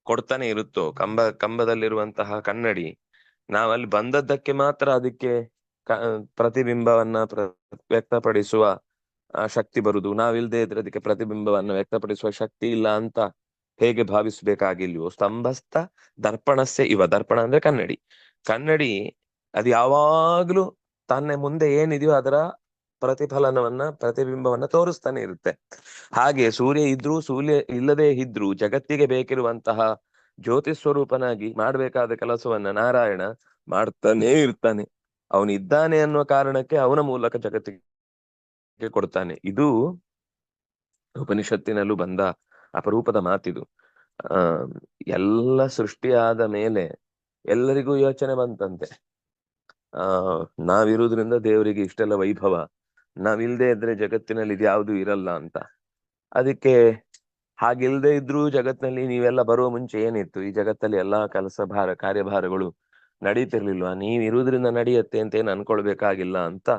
ಕೊಡ್ತಾನೆ ಇರುತ್ತೋ, ಕಂಬದಲ್ಲಿರುವಂತಹ ಕನ್ನಡಿ, ನಾವಲ್ಲಿ ಬಂದದ್ದಕ್ಕೆ ಮಾತ್ರ ಅದಕ್ಕೆ ಪ್ರತಿಬಿಂಬವನ್ನ ವ್ಯಕ್ತಪಡಿಸುವ ಶಕ್ತಿ ಬರುದು, ನಾವಿಲ್ದೇ ಇದ್ರೆ ಅದಕ್ಕೆ ಪ್ರತಿಬಿಂಬವನ್ನ ವ್ಯಕ್ತಪಡಿಸುವ ಶಕ್ತಿ ಇಲ್ಲ ಅಂತ ಹೇಗೆ ಭಾವಿಸ್ಬೇಕಾಗಿಲ್ವೋ, ಸ್ತಂಭಸ್ಥ ದರ್ಪಣಸ್ಯ ಇವ. ದರ್ಪಣ ಅಂದ್ರೆ ಕನ್ನಡಿ ಅದು ಯಾವಾಗ್ಲೂ ತನ್ನ ಮುಂದೆ ಏನಿದೆಯೋ ಅದರ ಪ್ರತಿಬಿಂಬವನ್ನ ತೋರಿಸ್ತಾನೆ ಇರುತ್ತೆ. ಹಾಗೆ ಸೂರ್ಯ ಇದ್ರೂ ಸೂರ್ಯ ಇಲ್ಲದೆ ಇದ್ರೂ ಜಗತ್ತಿಗೆ ಬೇಕಿರುವಂತಹ ಜ್ಯೋತಿ ಸ್ವರೂಪನಾಗಿ ಮಾಡಬೇಕಾದ ಕೆಲಸವನ್ನ ನಾರಾಯಣ ಮಾಡ್ತಾನೆ ಇರ್ತಾನೆ. ಅವನು ಇದ್ದಾನೆ ಅನ್ನುವ ಕಾರಣಕ್ಕೆ ಅವನ ಮೂಲಕ ಜಗತ್ತಿಗೆ ಕೊಡ್ತಾನೆ. ಇದು ಉಪನಿಷತ್ತಿನಲ್ಲೂ ಬಂದ ಅಪರೂಪದ ಮಾತಿದು. ಎಲ್ಲ ಸೃಷ್ಟಿಯಾದ ಮೇಲೆ ಎಲ್ಲರಿಗೂ ಯೋಚನೆ ಬಂತಂತೆ, ನಾವಿರುವುದ್ರಿಂದ ದೇವರಿಗೆ ಇಷ್ಟೆಲ್ಲ ವೈಭವ, ನಾವಿಲ್ದೇ ಇದ್ರೆ ಜಗತ್ತಿನಲ್ಲಿ ಇದ್ಯಾವುದು ಇರಲ್ಲ ಅಂತ. ಅದಕ್ಕೆ ಹಾಗಿಲ್ದೇ ಇದ್ರೂ ಜಗತ್ತಿನಲ್ಲಿ ನೀವೆಲ್ಲ ಬರುವ ಮುಂಚೆ ಏನಿತ್ತು, ಈ ಜಗತ್ತಲ್ಲಿ ಎಲ್ಲಾ ಕಾರ್ಯಭಾರಗಳು ನಡೀತಿರ್ಲಿಲ್ವಾ, ನೀವಿರುವುದ್ರಿಂದ ನಡೆಯುತ್ತೆ ಅಂತ ಏನು ಅನ್ಕೊಳ್ಬೇಕಾಗಿಲ್ಲ ಅಂತ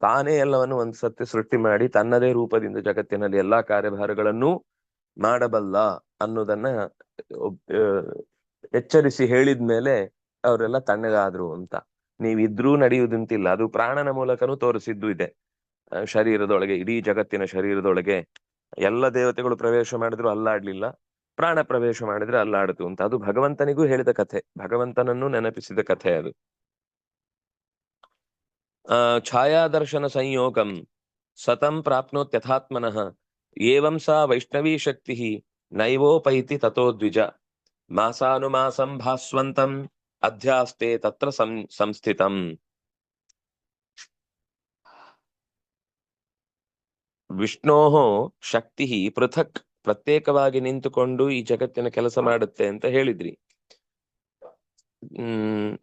ತಾನೇ ಎಲ್ಲವನ್ನು ಒಂದ್ ಸತಿ ಸೃಷ್ಟಿ ಮಾಡಿ ತನ್ನದೇ ರೂಪದಿಂದ ಜಗತ್ತಿನಲ್ಲಿ ಎಲ್ಲಾ ಕಾರ್ಯಭಾರಗಳನ್ನು ಮಾಡಬಲ್ಲ ಅನ್ನೋದನ್ನ ಎಚ್ಚರಿಸಿ ಹೇಳಿದ್ಮೇಲೆ ಅವರೆಲ್ಲ ತಣ್ಣಗಾದ್ರು ಅಂತ. ನೀವಿದ್ರೂ ನಡೆಯುವುದಂತಿಲ್ಲ, ಅದು ಪ್ರಾಣನ ಮೂಲಕನೂ ತೋರಿಸಿದ್ದು ಇದೆ. ಶರೀರದೊಳಗೆ, ಇಡೀ ಜಗತ್ತಿನ ಶರೀರದೊಳಗೆ ಎಲ್ಲ ದೇವತೆಗಳು ಪ್ರವೇಶ ಮಾಡಿದ್ರು ಅಲ್ಲಾಡ್ಲಿಲ್ಲ, ಪ್ರಾಣ ಪ್ರವೇಶ ಮಾಡಿದ್ರೆ ಅಲ್ಲಾಡಿತು ಅಂತ. ಅದು ಭಗವಂತನಿಗೂ ಹೇಳಿದ ಕಥೆ, ಭಗವಂತನನ್ನು ನೆನಪಿಸಿದ ಕಥೆ ಅದು. ಛಾಯಾದರ್ಶನ ಸಂಯೋಗಂ ಸತಂ ಪ್ರಾಪ್ನೋತ್ಯಥಾತ್ಮನಃ ಏವಂ ಸಾ ವೈಷ್ಣವೀ ಶಕ್ತಿ ನೈವೋಪೈತಿ ತಥೋ ದ್ವಿಜ ಮಾಸಾನುಮಾಸಂ ಭಾಸ್ವಂತಂ ಅಧ್ಯಾಸ್ತೆ ತತ್ರ ಸಂಸ್ಥಿತಂ. ವಿಷ್ಣೋಃ ಶಕ್ತಿ ಪೃಥಕ್, ಪ್ರತ್ಯೇಕವಾಗಿ ನಿಂತುಕೊಂಡು ಈ ಜಗತ್ತಿನ ಕೆಲಸ ಮಾಡುತ್ತೆ ಅಂತ ಹೇಳಿದ್ರಿ.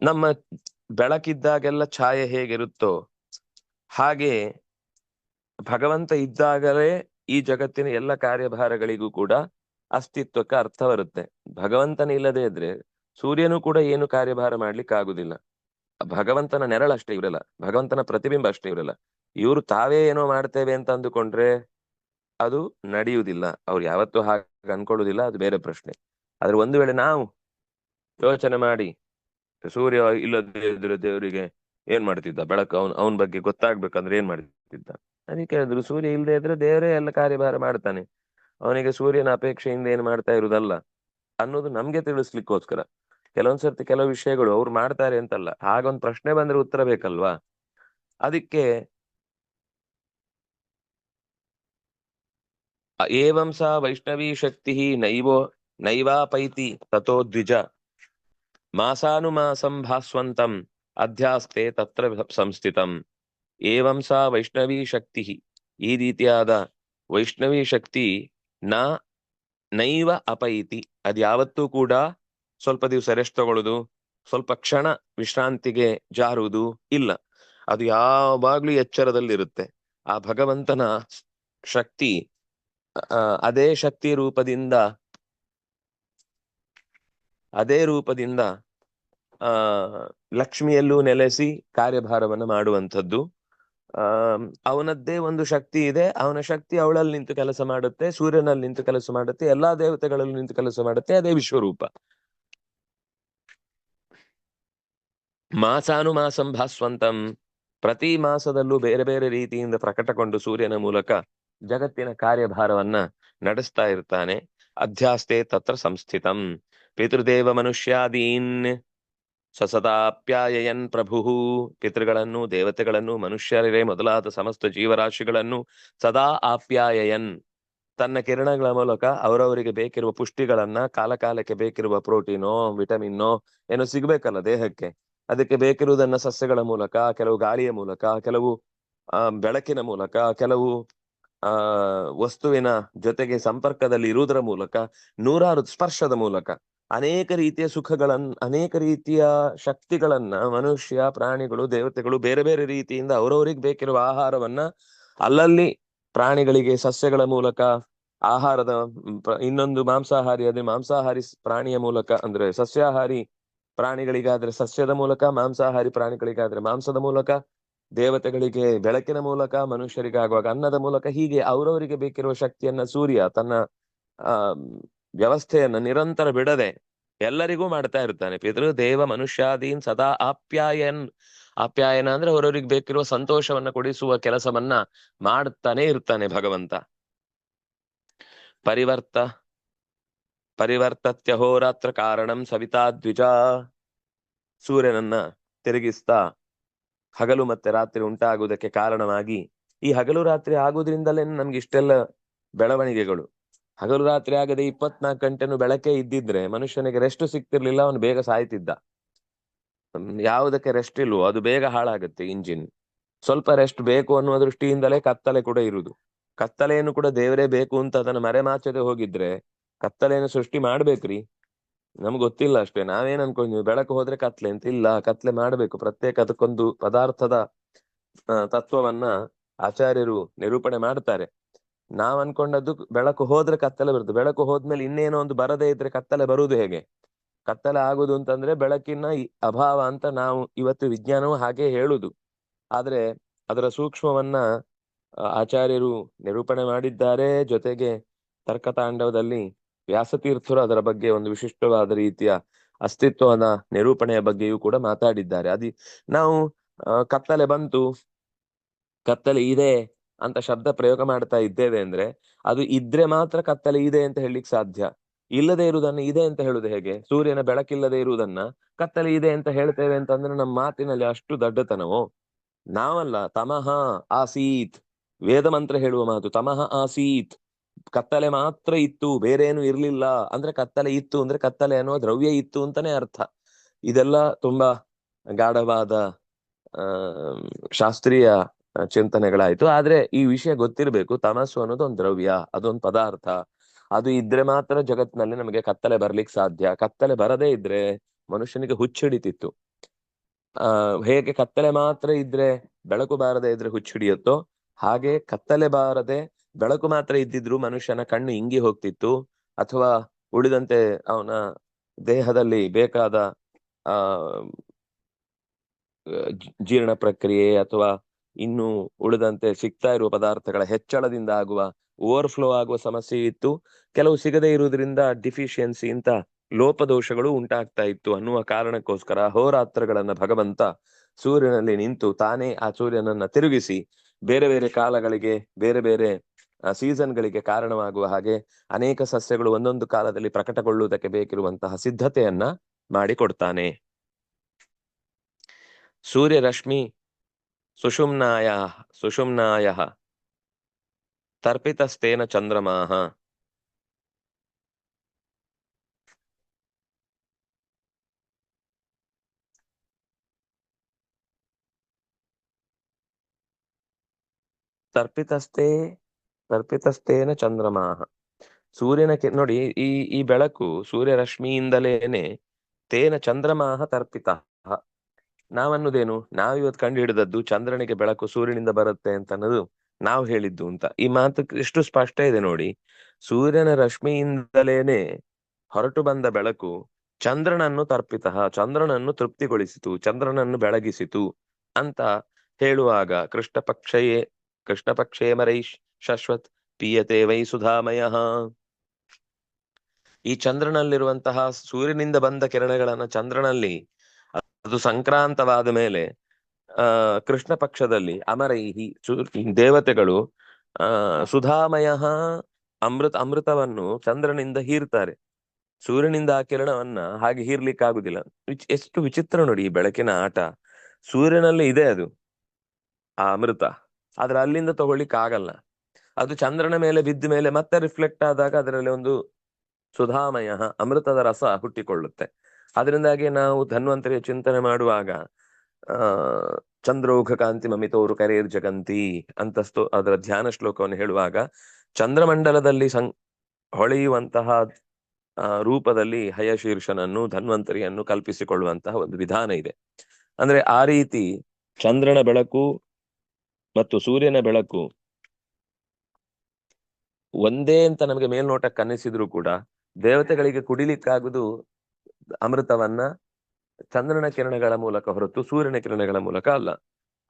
ನಮ್ಮ ಬೆಳಕಿದ್ದಾಗೆಲ್ಲ ಛಾಯೆ ಹೇಗಿರುತ್ತೋ ಹಾಗೆ ಭಗವಂತ ಇದ್ದಾಗಲೇ ಈ ಜಗತ್ತಿನ ಎಲ್ಲ ಕಾರ್ಯಭಾರಗಳಿಗೂ ಕೂಡ ಅಸ್ತಿತ್ವಕ್ಕೆ ಅರ್ಥ ಬರುತ್ತೆ. ಭಗವಂತನ ಇಲ್ಲದೆ ಇದ್ರೆ ಸೂರ್ಯನು ಕೂಡ ಏನು ಕಾರ್ಯಭಾರ ಮಾಡ್ಲಿಕ್ಕೆ ಆಗುದಿಲ್ಲ. ಭಗವಂತನ ನೆರಳಷ್ಟೇ ಇವರಲ್ಲ, ಭಗವಂತನ ಪ್ರತಿಬಿಂಬ ಅಷ್ಟೇ ಇವರಲ್ಲ. ಇವರು ತಾವೇ ಏನೋ ಮಾಡ್ತೇವೆ ಅಂತ ಅಂದುಕೊಂಡ್ರೆ ಅದು ನಡೆಯುವುದಿಲ್ಲ. ಅವ್ರು ಯಾವತ್ತೂ ಹಾಗೆ ಅನ್ಕೊಳ್ಳುವುದಿಲ್ಲ, ಅದು ಬೇರೆ ಪ್ರಶ್ನೆ. ಆದ್ರೆ ಒಂದು ವೇಳೆ ನಾವು ಯೋಚನೆ ಮಾಡಿ, ಸೂರ್ಯ ಇಲ್ಲದೆ ಇದ್ರೆ ದೇವರಿಗೆ ಏನ್ ಮಾಡ್ತಿದ್ದ, ಬೆಳಕು ಅವನ ಬಗ್ಗೆ ಗೊತ್ತಾಗ್ಬೇಕಂದ್ರೆ ಏನ್ ಮಾಡ್ತಿದ್ದ? ಅದಕ್ಕೆ ಹೇಳಿದ್ರು, ಸೂರ್ಯ ಇಲ್ಲದೆ ಇದ್ರೆ ದೇವರೇ ಎಲ್ಲ ಕಾರ್ಯಭಾರ ಮಾಡ್ತಾನೆ, ಅವನಿಗೆ ಸೂರ್ಯನ ಅಪೇಕ್ಷೆಯಿಂದ ಏನ್ ಮಾಡ್ತಾ ಇರುವುದಲ್ಲ ಅನ್ನೋದು ನಮ್ಗೆ ತಿಳಿಸ್ಲಿಕ್ಕೋಸ್ಕರ. ಕೆಲವೊಂದ್ಸರ್ತಿ ಕೆಲವು ವಿಷಯಗಳು ಅವ್ರು ಮಾಡ್ತಾರೆ ಅಂತಲ್ಲ, ಹಾಗೊಂದು ಪ್ರಶ್ನೆ ಬಂದ್ರೆ ಉತ್ತರ ಬೇಕಲ್ವಾ. ಅದಕ್ಕೆ ಏವಂ ಸಾ ವೈಷ್ಣವೀ ಶಕ್ತಿ ನೈವಾಪೈತಿ ತಥೋ ದ್ವಿಜ ಮಾಸಾನುಮಾಸಂ ಭಾಸ್ವಂತಂ ಅಧ್ಯಾಸ್ತೆ ತತ್ರ ಸಂಸ್ಥಿತಂ. ಏವಂ ಸಾ ವೈಷ್ಣವೀ ಶಕ್ತಿ, ಈ ರೀತಿಯಾದ ವೈಷ್ಣವೀ ಶಕ್ತಿ ನೈವ ಅಪೈತಿ, ಅದ್ಯಾವತ್ತೂ ಕೂಡ ಸ್ವಲ್ಪ ದಿವಸ ರೆಸ್ಟ್ ತಗೊಳ್ಳುದು, ಸ್ವಲ್ಪ ಕ್ಷಣ ವಿಶ್ರಾಂತಿಗೆ ಜಾರುವುದು ಇಲ್ಲ. ಅದು ಯಾವಾಗ್ಲೂ ಎಚ್ಚರದಲ್ಲಿರುತ್ತೆ. ಆ ಭಗವಂತನ ಶಕ್ತಿ ಅದೇ ಶಕ್ತಿ ರೂಪದಿಂದ ಲಕ್ಷ್ಮಿಯಲ್ಲೂ ನೆಲೆಸಿ ಕಾರ್ಯಭಾರವನ್ನು ಮಾಡುವಂಥದ್ದು. ಅವನದ್ದೇ ಒಂದು ಶಕ್ತಿ ಇದೆ, ಅವನ ಶಕ್ತಿ ಅವಳಲ್ಲಿ ನಿಂತು ಕೆಲಸ ಮಾಡುತ್ತೆ, ಸೂರ್ಯನಲ್ಲಿ ನಿಂತು ಕೆಲಸ ಮಾಡುತ್ತೆ, ಎಲ್ಲಾ ದೇವತೆಗಳಲ್ಲಿ ನಿಂತು ಕೆಲಸ ಮಾಡುತ್ತೆ, ಅದೇ ವಿಶ್ವರೂಪ. ಮಾಸಾನುಮಾಸಂ ಭಾಸ್ವಂತಂ, ಪ್ರತಿ ಮಾಸದಲ್ಲೂ ಬೇರೆ ಬೇರೆ ರೀತಿಯಿಂದ ಪ್ರಕಟಗೊಂಡು ಸೂರ್ಯನ ಮೂಲಕ ಜಗತ್ತಿನ ಕಾರ್ಯಭಾರವನ್ನ ನಡೆಸ್ತಾ ಇರ್ತಾನೆ. ಅಧ್ಯಾಸ್ತೆ ತತ್ರ ಸಂಸ್ಥಿತಂ ಪಿತೃದೇವ ಮನುಷ್ಯಾದೀನ್ ಸಸದಾಪ್ಯಾಯಯನ್ ಪ್ರಭು, ಪಿತೃಗಳನ್ನು, ದೇವತೆಗಳನ್ನು, ಮನುಷ್ಯರೇ ಮೊದಲಾದ ಸಮಸ್ತ ಜೀವರಾಶಿಗಳನ್ನು ಸದಾ ಆಪ್ಯಾಯಯನ್, ತನ್ನ ಕಿರಣಗಳ ಮೂಲಕ ಅವರವರಿಗೆ ಬೇಕಿರುವ ಪುಷ್ಟಿಗಳನ್ನ, ಕಾಲಕಾಲಕ್ಕೆ ಬೇಕಿರುವ ಪ್ರೋಟೀನೋ ವಿಟಮಿನ್ನೋ ಏನೋ ಸಿಗ್ಬೇಕಲ್ಲ ದೇಹಕ್ಕೆ, ಅದಕ್ಕೆ ಬೇಕಿರುವುದನ್ನ ಸಸ್ಯಗಳ ಮೂಲಕ, ಕೆಲವು ಗಾಳಿಯ ಮೂಲಕ, ಕೆಲವು ಬೆಳಕಿನ ಮೂಲಕ, ಕೆಲವು ವಸ್ತುವಿನ ಜೊತೆಗೆ ಸಂಪರ್ಕದಲ್ಲಿ ಇರುವುದರ ಮೂಲಕ, ನೂರಾರು ಸ್ಪರ್ಶದ ಮೂಲಕ ಅನೇಕ ರೀತಿಯ ಸುಖಗಳನ್ನ, ಅನೇಕ ರೀತಿಯ ಶಕ್ತಿಗಳನ್ನ ಮನುಷ್ಯ, ಪ್ರಾಣಿಗಳು, ದೇವತೆಗಳು ಬೇರೆ ಬೇರೆ ರೀತಿಯಿಂದ ಅವರವರಿಗೆ ಬೇಕಿರುವ ಆಹಾರವನ್ನ ಅಲ್ಲಲ್ಲಿ ಪ್ರಾಣಿಗಳಿಗೆ ಸಸ್ಯಗಳ ಮೂಲಕ ಆಹಾರದ, ಇನ್ನೊಂದು ಮಾಂಸಾಹಾರಿ ಅದೇ ಮಾಂಸಾಹಾರಿ ಪ್ರಾಣಿಯ ಮೂಲಕ, ಅಂದ್ರೆ ಸಸ್ಯಾಹಾರಿ ಪ್ರಾಣಿಗಳಿಗಾದ್ರೆ ಸಸ್ಯದ ಮೂಲಕ, ಮಾಂಸಾಹಾರಿ ಪ್ರಾಣಿಗಳಿಗಾದ್ರೆ ಮಾಂಸದ ಮೂಲಕ, ದೇವತೆಗಳಿಗೆ ಬೆಳಕಿನ ಮೂಲಕ, ಮನುಷ್ಯರಿಗಾಗುವಾಗ ಅನ್ನದ ಮೂಲಕ, ಹೀಗೆ ಅವರವರಿಗೆ ಬೇಕಿರುವ ಶಕ್ತಿಯನ್ನ ಸೂರ್ಯ ತನ್ನ ವ್ಯವಸ್ಥೆಯನ್ನ ನಿರಂತರ ಬಿಡದೆ ಎಲ್ಲರಿಗೂ ಮಾಡ್ತಾ ಇರ್ತಾನೆ. ಪಿತೃ ದೇವ ಮನುಷ್ಯಾದೀನ್ ಸದಾ ಆಪ್ಯಾಯನ್, ಆಪ್ಯಾಯನ ಅಂದ್ರೆ ಅವರವರಿಗೆ ಬೇಕಿರುವ ಸಂತೋಷವನ್ನ ಕೊಡಿಸುವ ಕೆಲಸವನ್ನ ಮಾಡ್ತಾನೆ ಇರ್ತಾನೆ ಭಗವಂತ. ಪರಿವರ್ತತ್ಯಹೋರಾತ್ರ ಕಾರಣಂ ಸವಿತಾ ದ್ವಿಜ, ಸೂರ್ಯನನ್ನ ತಿರುಗಿಸ್ತಾ ಹಗಲು ಮತ್ತೆ ರಾತ್ರಿ ಉಂಟಾಗುವುದಕ್ಕೆ ಕಾರಣವಾಗಿ, ಈ ಹಗಲು ರಾತ್ರಿ ಆಗುವುದ್ರಿಂದಲೇ ನಮ್ಗೆ ಇಷ್ಟೆಲ್ಲ ಬೆಳವಣಿಗೆಗಳು. ಹಗಲು ರಾತ್ರಿ ಆಗದೆ 24 ಗಂಟೆನೂ ಬೆಳಕೆ ಇದ್ದಿದ್ರೆ ಮನುಷ್ಯನಿಗೆ ರೆಸ್ಟ್ ಸಿಗ್ತಿರ್ಲಿಲ್ಲ, ಅವನು ಬೇಗ ಸಾಯ್ತಿದ್ದ. ಯಾವುದಕ್ಕೆ ರೆಸ್ಟ್ ಇಲ್ವೋ ಅದು ಬೇಗ ಹಾಳಾಗುತ್ತೆ ಇಂಜಿನ್. ಸ್ವಲ್ಪ ರೆಸ್ಟ್ ಬೇಕು ಅನ್ನುವ ದೃಷ್ಟಿಯಿಂದಲೇ ಕತ್ತಲೆ ಕೂಡ ಇರುವುದು. ಕತ್ತಲೆಯನ್ನು ಕೂಡ ದೇವರೇ ಬೇಕು ಅಂತ ಅದನ್ನ ಮರೆಮಾಚದೆ ಹೋಗಿದ್ರೆ ಕತ್ತಲೆಯನ್ನು ಸೃಷ್ಟಿ ಮಾಡ್ಬೇಕ್ರಿ. ನಮ್ಗೆ ಗೊತ್ತಿಲ್ಲ ಅಷ್ಟೇ, ನಾವೇನ್ ಅನ್ಕೊಂಡ್ವಿ ಬೆಳಕು ಹೋದ್ರೆ ಕತ್ಲೆ ಅಂತ. ಇಲ್ಲ, ಕತ್ಲೆ ಮಾಡ್ಬೇಕು, ಪ್ರತ್ಯೇಕ ಅದಕ್ಕೊಂದು ಪದಾರ್ಥದ ತತ್ವವನ್ನ ಆಚಾರ್ಯರು ನಿರೂಪಣೆ ಮಾಡ್ತಾರೆ. ನಾವ್ ಅನ್ಕೊಂಡದ್ದು ಬೆಳಕು ಹೋದ್ರೆ ಕತ್ತಲೆ ಬರುತ್ತೆ, ಬೆಳಕು ಹೋದ್ಮೇಲೆ ಇನ್ನೇನೋ ಒಂದು ಬರದೇ ಇದ್ರೆ ಕತ್ತಲೆ ಬರುವುದು ಹೇಗೆ? ಕತ್ತಲೆ ಆಗುದು ಅಂತಂದ್ರೆ ಬೆಳಕಿನ ಅಭಾವ ಅಂತ ನಾವು ಇವತ್ತು ವಿಜ್ಞಾನವು ಹಾಗೆ ಹೇಳುದು. ಆದ್ರೆ ಅದರ ಸೂಕ್ಷ್ಮವನ್ನ ಆಚಾರ್ಯರು ನಿರೂಪಣೆ ಮಾಡಿದ್ದಾರೆ. ಜೊತೆಗೆ ತರ್ಕತಾಂಡವದಲ್ಲಿ ವ್ಯಾಸತೀರ್ಥರು ಅದರ ಬಗ್ಗೆ ಒಂದು ವಿಶಿಷ್ಟವಾದ ರೀತಿಯ ಅಸ್ತಿತ್ವದ ನಿರೂಪಣೆಯ ಬಗ್ಗೆಯೂ ಕೂಡ ಮಾತಾಡಿದ್ದಾರೆ. ನಾವು ಕತ್ತಲೆ ಬಂತು, ಕತ್ತಲೆ ಇದೆ ಅಂತ ಶಬ್ದ ಪ್ರಯೋಗ ಮಾಡ್ತಾ ಇದ್ದೇವೆ ಅಂದ್ರೆ ಅದು ಇದ್ರೆ ಮಾತ್ರ ಕತ್ತಲೆ ಇದೆ ಅಂತ ಹೇಳಲಿಕ್ಕೆ ಸಾಧ್ಯ. ಇಲ್ಲದೆ ಇರುವುದನ್ನ ಇದೆ ಅಂತ ಹೇಳುದು ಹೇಗೆ? ಸೂರ್ಯನ ಬೆಳಕಿಲ್ಲದೆ ಇರುವುದನ್ನ ಕತ್ತಲೆ ಇದೆ ಅಂತ ಹೇಳ್ತೇವೆ ಅಂತಂದ್ರೆ ನಮ್ಮ ಮಾತಿನಲ್ಲಿ ಅಷ್ಟು ದಡ್ಡತನವೋ? ನಾವಲ್ಲ. ತಮಃ ಆಸೀತ್, ವೇದ ಮಂತ್ರ ಹೇಳುವ ಮಾತು. ತಮಃ ಆಸೀತ್, ಕತ್ತಲೆ ಮಾತ್ರ ಇತ್ತು, ಬೇರೆ ಏನು ಇರ್ಲಿಲ್ಲ. ಅಂದ್ರೆ ಕತ್ತಲೆ ಇತ್ತು ಅಂದ್ರೆ ಕತ್ತಲೆ ಅನ್ನುವ ದ್ರವ್ಯ ಇತ್ತು ಅಂತಾನೆ ಅರ್ಥ. ಇದೆಲ್ಲ ತುಂಬಾ ಗಾಢವಾದ ಆ ಶಾಸ್ತ್ರೀಯ ಚಿಂತನೆಗಳಾಯ್ತು. ಆದ್ರೆ ಈ ವಿಷಯ ಗೊತ್ತಿರಬೇಕು, ತಮಸ್ಸು ಅನ್ನೋದು ಒಂದು ದ್ರವ್ಯ, ಅದೊಂದು ಪದಾರ್ಥ. ಅದು ಇದ್ರೆ ಮಾತ್ರ ಜಗತ್ತಿನಲ್ಲಿ ನಮಗೆ ಕತ್ತಲೆ ಬರ್ಲಿಕ್ಕೆ ಸಾಧ್ಯ. ಕತ್ತಲೆ ಬರದೇ ಇದ್ರೆ ಮನುಷ್ಯನಿಗೆ ಹುಚ್ಚಿಡಿತಿತ್ತು. ಹೇಗೆ ಕತ್ತಲೆ ಮಾತ್ರ ಇದ್ರೆ ಬೆಳಕು ಬಾರದೆ ಇದ್ರೆ ಹುಚ್ಚಿಡಿಯುತ್ತೋ, ಹಾಗೆ ಕತ್ತಲೆ ಬಾರದೆ ಬೆಳಕು ಮಾತ್ರ ಇದ್ದಿದ್ರು ಮನುಷ್ಯನ ಕಣ್ಣು ಇಂಗಿ ಹೋಗ್ತಿತ್ತು. ಅಥವಾ ಉಳಿದಂತೆ ಅವನ ದೇಹದಲ್ಲಿ ಬೇಕಾದ ಆ ಜೀರ್ಣ ಪ್ರಕ್ರಿಯೆ ಅಥವಾ ಇನ್ನು ಉಳಿದಂತೆ ಸಿಗ್ತಾ ಇರುವ ಪದಾರ್ಥಗಳ ಹೆಚ್ಚಳದಿಂದ ಆಗುವ ಓವರ್ಫ್ಲೋ ಆಗುವ ಸಮಸ್ಯೆ ಇತ್ತು. ಕೆಲವು ಸಿಗದೇ ಇರುವುದರಿಂದ ಡಿಫಿಷಿಯನ್ಸಿ ಇಂತ ಲೋಪದೋಷಗಳು ಉಂಟಾಗ್ತಾ ಇತ್ತು ಅನ್ನುವ ಕಾರಣಕ್ಕೋಸ್ಕರ ಹೋರಾತ್ರಗಳನ್ನ ಭಗವಂತ ಸೂರ್ಯನಲ್ಲಿ ನಿಂತು ತಾನೇ ಆ ಸೂರ್ಯನನ್ನ ತಿರುಗಿಸಿ ಬೇರೆ ಬೇರೆ ಕಾಲಗಳಿಗೆ ಬೇರೆ ಬೇರೆ ಸೀಸನ್ಗಳಿಗೆ ಕಾರಣವಾಗುವ ಹಾಗೆ ಅನೇಕ ಸಸ್ಯಗಳು ಒಂದೊಂದು ಕಾಲದಲ್ಲಿ ಪ್ರಕಟಗೊಳ್ಳುವುದಕ್ಕೆ ಬೇಕಿರುವಂತಹ ಸಿದ್ಧತೆಯನ್ನ ಮಾಡಿಕೊಡ್ತಾನೆ. ಸೂರ್ಯರಶ್ಮಿ ಸುಷುಮ್ನಾಯ ತರ್ಪಿತಸ್ತೇನ ಚಂದ್ರಮಾಹ ತರ್ಪಿತಸ್ತೇನ ಚಂದ್ರಮಾಹ. ಸೂರ್ಯನ ನೋಡಿ, ಈ ಈ ಬೆಳಕು ಸೂರ್ಯರಶ್ಮಿಯಿಂದಲೇನೆ ತೇನ ಚಂದ್ರಮಾಹ ತರ್ಪಿತ. ನಾವನ್ನೋದೇನು? ನಾವಿವತ್ತು ಕಂಡು ಹಿಡಿದದ್ದು ಚಂದ್ರನಿಗೆ ಬೆಳಕು ಸೂರ್ಯನಿಂದ ಬರುತ್ತೆ ಅಂತ ಅನ್ನೋದು ನಾವು ಹೇಳಿದ್ದು ಅಂತ. ಈ ಮಾತು ಎಷ್ಟು ಸ್ಪಷ್ಟ ಇದೆ ನೋಡಿ. ಸೂರ್ಯನ ರಶ್ಮಿಯಿಂದಲೇನೆ ಹೊರಟು ಬಂದ ಬೆಳಕು ಚಂದ್ರನನ್ನು ತರ್ಪಿತ, ಚಂದ್ರನನ್ನು ತೃಪ್ತಿಗೊಳಿಸಿತು, ಚಂದ್ರನನ್ನು ಬೆಳಗಿಸಿತು ಅಂತ ಹೇಳುವಾಗ ಕೃಷ್ಣ ಪಕ್ಷೇ ಮರೈಷ್ ಶಶ್ವತ್ ಪೀಯತೆ ವೈ ಸುಧಾಮಯ. ಈ ಚಂದ್ರನಲ್ಲಿರುವಂತಹ ಸೂರ್ಯನಿಂದ ಬಂದ ಕಿರಣಗಳನ್ನ ಚಂದ್ರನಲ್ಲಿ ಅದು ಸಂಕ್ರಾಂತವಾದ ಮೇಲೆ ಕೃಷ್ಣ ಪಕ್ಷದಲ್ಲಿ ಅಮರೈಹಿ ದೇವತೆಗಳು ಸುಧಾಮಯ ಅಮೃತವನ್ನು ಚಂದ್ರನಿಂದ ಹೀರ್ತಾರೆ. ಸೂರ್ಯನಿಂದ ಆ ಕಿರಣವನ್ನ ಹಾಗೆ ಹೀರ್ಲಿಕ್ಕಾಗುದಿಲ್ಲ. ಎಷ್ಟು ವಿಚಿತ್ರ ನೋಡಿ ಈ ಬೆಳಕಿನ ಆಟ. ಸೂರ್ಯನಲ್ಲಿ ಇದೆ ಅದು ಆ ಅಮೃತ, ಆದ್ರೆ ಅಲ್ಲಿಂದ ತಗೊಳ್ಳಿಕ್ ಆಗಲ್ಲ. ಅದು ಚಂದ್ರನ ಮೇಲೆ ಬಿದ್ದ ಮೇಲೆ ಮತ್ತೆ ರಿಫ್ಲೆಕ್ಟ್ ಆದಾಗ ಅದರಲ್ಲಿ ಒಂದು ಸುಧಾಮಯ ಅಮೃತದ ರಸ ಹುಟ್ಟಿಕೊಳ್ಳುತ್ತೆ. ಅದರಿಂದಾಗಿ ನಾವು ಧನ್ವಂತರಿಯ ಚಿಂತನೆ ಮಾಡುವಾಗ ಚಂದ್ರೌಘ ಕಾಂತಿ ಮಮಿತೋರು ಕರೇರ್ ಜಗಂತಿ ಅಂತ ಅದರ ಧ್ಯಾನ ಶ್ಲೋಕವನ್ನು ಹೇಳುವಾಗ ಚಂದ್ರಮಂಡಲದಲ್ಲಿ ಹೊಳೆಯುವಂತಹ ರೂಪದಲ್ಲಿ ಹಯಶೀರ್ಷನನ್ನು ಧನ್ವಂತರಿಯನ್ನು ಕಲ್ಪಿಸಿಕೊಳ್ಳುವಂತಹ ಒಂದು ವಿಧಾನ ಇದೆ. ಅಂದ್ರೆ ಆ ರೀತಿ ಚಂದ್ರನ ಬೆಳಕು ಮತ್ತು ಸೂರ್ಯನ ಬೆಳಕು ಒಂದೇ ಅಂತ ನಮಗೆ ಮೇಲ್ನೋಟಕ್ಕೆ ಅನ್ನಿಸಿದ್ರು ಕೂಡ ದೇವತೆಗಳಿಗೆ ಕುಡಿಲಿಕ್ಕಾಗುದು ಅಮೃತವನ್ನ ಚಂದ್ರನ ಕಿರಣಗಳ ಮೂಲಕ ಹೊರತು ಸೂರ್ಯನ ಕಿರಣಗಳ ಮೂಲಕ ಅಲ್ಲ.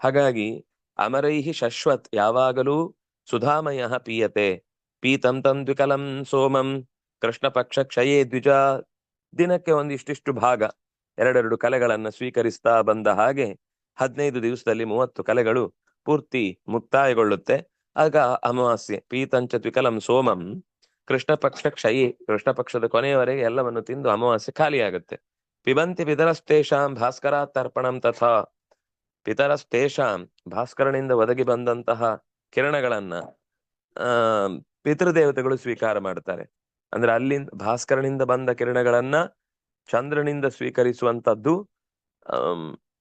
ಹಾಗಾಗಿ ಅಮರೈಹಿ ಶಶ್ವತ್, ಯಾವಾಗಲೂ ಸುಧಾಮಯ ಪೀಯತೆ. ಪೀತಂ ತಂ ದ್ವಿಕಲಂ ಸೋಮಂ ಕೃಷ್ಣ ಪಕ್ಷ ಕ್ಷಯೇ ದ್ವಿಜ. ದಿನಕ್ಕೆ ಒಂದಿಷ್ಟಿಷ್ಟು ಭಾಗ, ಎರಡೆರಡು ಕಲೆಗಳನ್ನ ಸ್ವೀಕರಿಸ್ತಾ ಬಂದ ಹಾಗೆ 15 ದಿವಸದಲ್ಲಿ 30 ಕಲೆಗಳು ಪೂರ್ತಿ ಮುಕ್ತಾಯಗೊಳ್ಳುತ್ತೆ. ಆಗ ಅಮಾವಾಸ್ಯೆ. ಪೀತಂಚ ದ್ವಿಕಲಂ ಸೋಮಂ ಕೃಷ್ಣ ಪಕ್ಷ ಕ್ಷಯೇ, ಕೃಷ್ಣ ಪಕ್ಷದ ಕೊನೆಯವರೆಗೆ ಎಲ್ಲವನ್ನು ತಿಂದು ಅಮಾವಾಸ್ಯೆ ಖಾಲಿಯಾಗುತ್ತೆ. ಪಿಬಂತಿ ಪಿತರಸ್ತೇಷಾಂ ಭಾಸ್ಕರಾತ್ ತರ್ಪಣಂ ತಥಾ. ಪಿತರಸ್ತೇಷಾಂ, ಭಾಸ್ಕರನಿಂದ ಒದಗಿ ಬಂದಂತಹ ಕಿರಣಗಳನ್ನ ಪಿತೃದೇವತೆಗಳು ಸ್ವೀಕಾರ ಮಾಡ್ತಾರೆ. ಅಂದ್ರೆ ಅಲ್ಲಿಂದ ಭಾಸ್ಕರನಿಂದ ಬಂದ ಕಿರಣಗಳನ್ನ ಚಂದ್ರನಿಂದ ಸ್ವೀಕರಿಸುವಂತದ್ದು.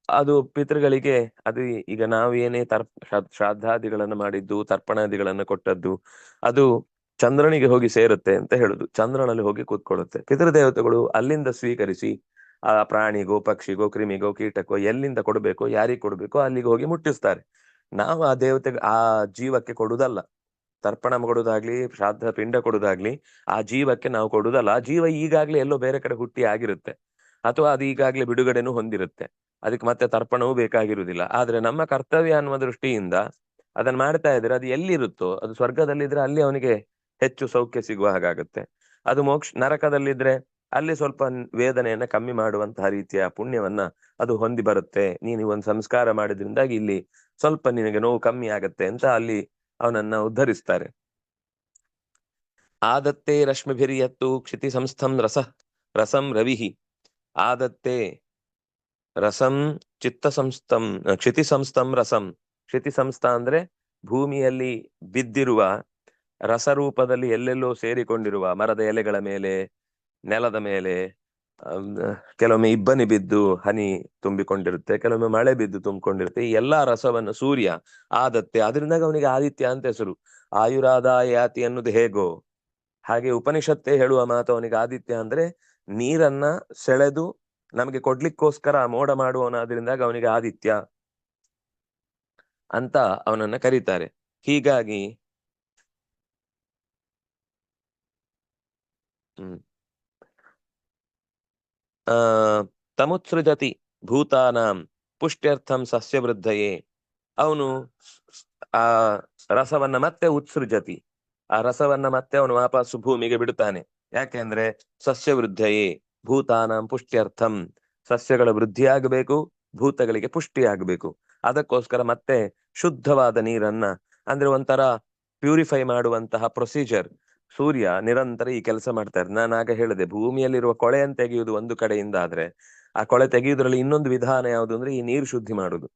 ಅದು ಪಿತೃಗಳಿಗೆ, ಅದು ಈಗ ನಾವು ಏನೇ ಶ್ರಾದ್ದಾದಿಗಳನ್ನು ಮಾಡಿದ್ದು, ತರ್ಪಣಾದಿಗಳನ್ನು ಕೊಟ್ಟದ್ದು, ಅದು ಚಂದ್ರನಿಗೆ ಹೋಗಿ ಸೇರುತ್ತೆ ಅಂತ ಹೇಳುದು. ಚಂದ್ರನಲ್ಲಿ ಹೋಗಿ ಕೂತ್ಕೊಳ್ಳುತ್ತೆ. ಪಿತೃದೇವತೆಗಳು ಅಲ್ಲಿಂದ ಸ್ವೀಕರಿಸಿ ಆ ಪ್ರಾಣಿಗೋ ಪಕ್ಷಿಗೋ ಕ್ರಿಮಿಗೋ ಕೀಟಕ್ಕೋ ಎಲ್ಲಿಂದ ಕೊಡ್ಬೇಕೋ, ಯಾರಿಗೆ ಕೊಡ್ಬೇಕೋ ಅಲ್ಲಿಗೆ ಹೋಗಿ ಮುಟ್ಟಿಸ್ತಾರೆ. ನಾವು ಆ ದೇವತೆಗೆ, ಆ ಜೀವಕ್ಕೆ ಕೊಡುದಲ್ಲ. ತರ್ಪಣ ಕೊಡುದಾಗ್ಲಿ, ಶ್ರಾದ್ದ ಪಿಂಡ ಕೊಡುದಾಗ್ಲಿ ಆ ಜೀವಕ್ಕೆ ನಾವು ಕೊಡುದಲ್ಲ. ಆ ಜೀವ ಈಗಾಗ್ಲೇ ಎಲ್ಲೋ ಬೇರೆ ಕಡೆ ಹುಟ್ಟಿ ಆಗಿರುತ್ತೆ, ಅಥವಾ ಅದು ಈಗಾಗ್ಲೇ ಬಿಡುಗಡೆನೂ ಹೊಂದಿರುತ್ತೆ. ಅದಕ್ಕೆ ಮತ್ತೆ ತರ್ಪಣವೂ ಬೇಕಾಗಿರುವುದಿಲ್ಲ. ಆದ್ರೆ ನಮ್ಮ ಕರ್ತವ್ಯ ಅನ್ನುವ ದೃಷ್ಟಿಯಿಂದ ಅದನ್ನ ಮಾಡ್ತಾ ಇದ್ರೆ ಅದು ಎಲ್ಲಿರುತ್ತೋ, ಅದು ಸ್ವರ್ಗದಲ್ಲಿದ್ರೆ ಅಲ್ಲಿ ಅವನಿಗೆ ಹೆಚ್ಚು ಸೌಖ್ಯ ಸಿಗುವ ಹಾಗಾಗುತ್ತೆ. ಅದು ನರಕದಲ್ಲಿದ್ರೆ ಅಲ್ಲಿ ಸ್ವಲ್ಪ ವೇದನೆಯನ್ನ ಕಮ್ಮಿ ಮಾಡುವಂತಹ ರೀತಿಯ ಪುಣ್ಯವನ್ನ ಅದು ಹೊಂದಿ ಬರುತ್ತೆ. ನೀನು ಒಂದು ಸಂಸ್ಕಾರ ಮಾಡಿದ್ರಿಂದಾಗಿ ಇಲ್ಲಿ ಸ್ವಲ್ಪ ನಿನಗೆ ನೋವು ಕಮ್ಮಿ ಆಗತ್ತೆ ಅಂತ ಅಲ್ಲಿ ಅವನನ್ನ ಉದ್ಧರಿಸ್ತಾರೆ. ಆದತ್ತೆ ರಶ್ಮಿಭಿರ್ಯತ್ತು ಕ್ಷಿತಿ ಸಂಸ್ಥಂ ರಸಂ ರವಿಹಿ. ಆದತ್ತೆ ರಸಂ ಚಿತ್ತ ಸಂಸ್ಥಂ ಕ್ಷಿತಿ ಸಂಸ್ಥಂ ರಸಂ. ಕ್ಷಿತಿ ಸಂಸ್ಥ ಅಂದ್ರೆ ಭೂಮಿಯಲ್ಲಿ ಬಿದ್ದಿರುವ ರಸರೂಪದಲ್ಲಿ ಎಲ್ಲೆಲ್ಲೋ ಸೇರಿಕೊಂಡಿರುವ ಮರದ ಎಲೆಗಳ ಮೇಲೆ, ನೆಲದ ಮೇಲೆ, ಕೆಲವೊಮ್ಮೆ ಇಬ್ಬನಿ ಬಿದ್ದು ಹನಿ ತುಂಬಿಕೊಂಡಿರುತ್ತೆ, ಕೆಲವೊಮ್ಮೆ ಮಳೆ ಬಿದ್ದು ತುಂಬಿಕೊಂಡಿರುತ್ತೆ. ಈ ಎಲ್ಲಾ ರಸವನ್ನು ಸೂರ್ಯ ಆದತ್ತೆ, ಅದರಿಂದಾಗ ಅವನಿಗೆ ಆದಿತ್ಯ ಅಂತ ಹೆಸರು. ಆಯುರಾದಾಯ ಯಾತಿ ಅನ್ನೋದು ಹೇಗೋ ಹಾಗೆ ಉಪನಿಷತ್ತೇ ಹೇಳುವ ಮಾತು ಅವನಿಗೆ ಆದಿತ್ಯ ಅಂದ್ರೆ ನೀರನ್ನ ಸೆಳೆದು ನಮಗೆ ಕೊಡ್ಲಿಕ್ಕೋಸ್ಕರ ಮೋಡ ಮಾಡುವವನಾದ್ರಿಂದಾಗ ಅವನಿಗೆ ಆದಿತ್ಯ ಅಂತ ಅವನನ್ನ ಕರೀತಾರೆ. ಹೀಗಾಗಿ ತಮುತ್ಸೃಜತಿ ಭೂತಾನಾಂ ಪುಷ್ಟ್ಯರ್ಥಂ ಸಸ್ಯವೃದ್ಧಯೇ. ಅವನು ಆ ರಸವನ್ನ ಮತ್ತೆ ಉತ್ಸೃಜತಿ, ಆ ರಸವನ್ನ ಮತ್ತೆ ಅವನು ವಾಪಸ್ಸು ಭೂಮಿಗೆ ಬಿಡುತ್ತಾನೆ. ಯಾಕೆಂದ್ರೆ ಸಸ್ಯವೃದ್ಧಯೇ ಭೂತಾನಾಂ ಪುಷ್ಟ್ಯರ್ಥಂ, ಸಸ್ಯಗಳ ವೃದ್ಧಿಯಾಗಬೇಕು, ಭೂತಗಳಿಗೆ ಪುಷ್ಟಿಯಾಗಬೇಕು. ಅದಕ್ಕೋಸ್ಕರ ಮತ್ತೆ ಶುದ್ಧವಾದ ನೀರನ್ನ, ಅಂದ್ರೆ ಒಂಥರ ಪ್ಯೂರಿಫೈ ಮಾಡುವಂತಹ ಪ್ರೊಸೀಜರ್ ಸೂರ್ಯ ನಿರಂತರ ಈ ಕೆಲಸ ಮಾಡ್ತಾರೆ. ನಾನು ಆಗ ಹೇಳಿದೆ, ಭೂಮಿಯಲ್ಲಿರುವ ಕೊಳೆಯನ್ನು ತೆಗೆಯುವುದು ಒಂದು ಕಡೆಯಿಂದ ಆದ್ರೆ, ಆ ಕೊಳೆ ತೆಗೆಯುವುದರಲ್ಲಿ ಇನ್ನೊಂದು ವಿಧಾನ ಯಾವುದು ಅಂದ್ರೆ ಈ ನೀರು ಶುದ್ಧಿ ಮಾಡುದು.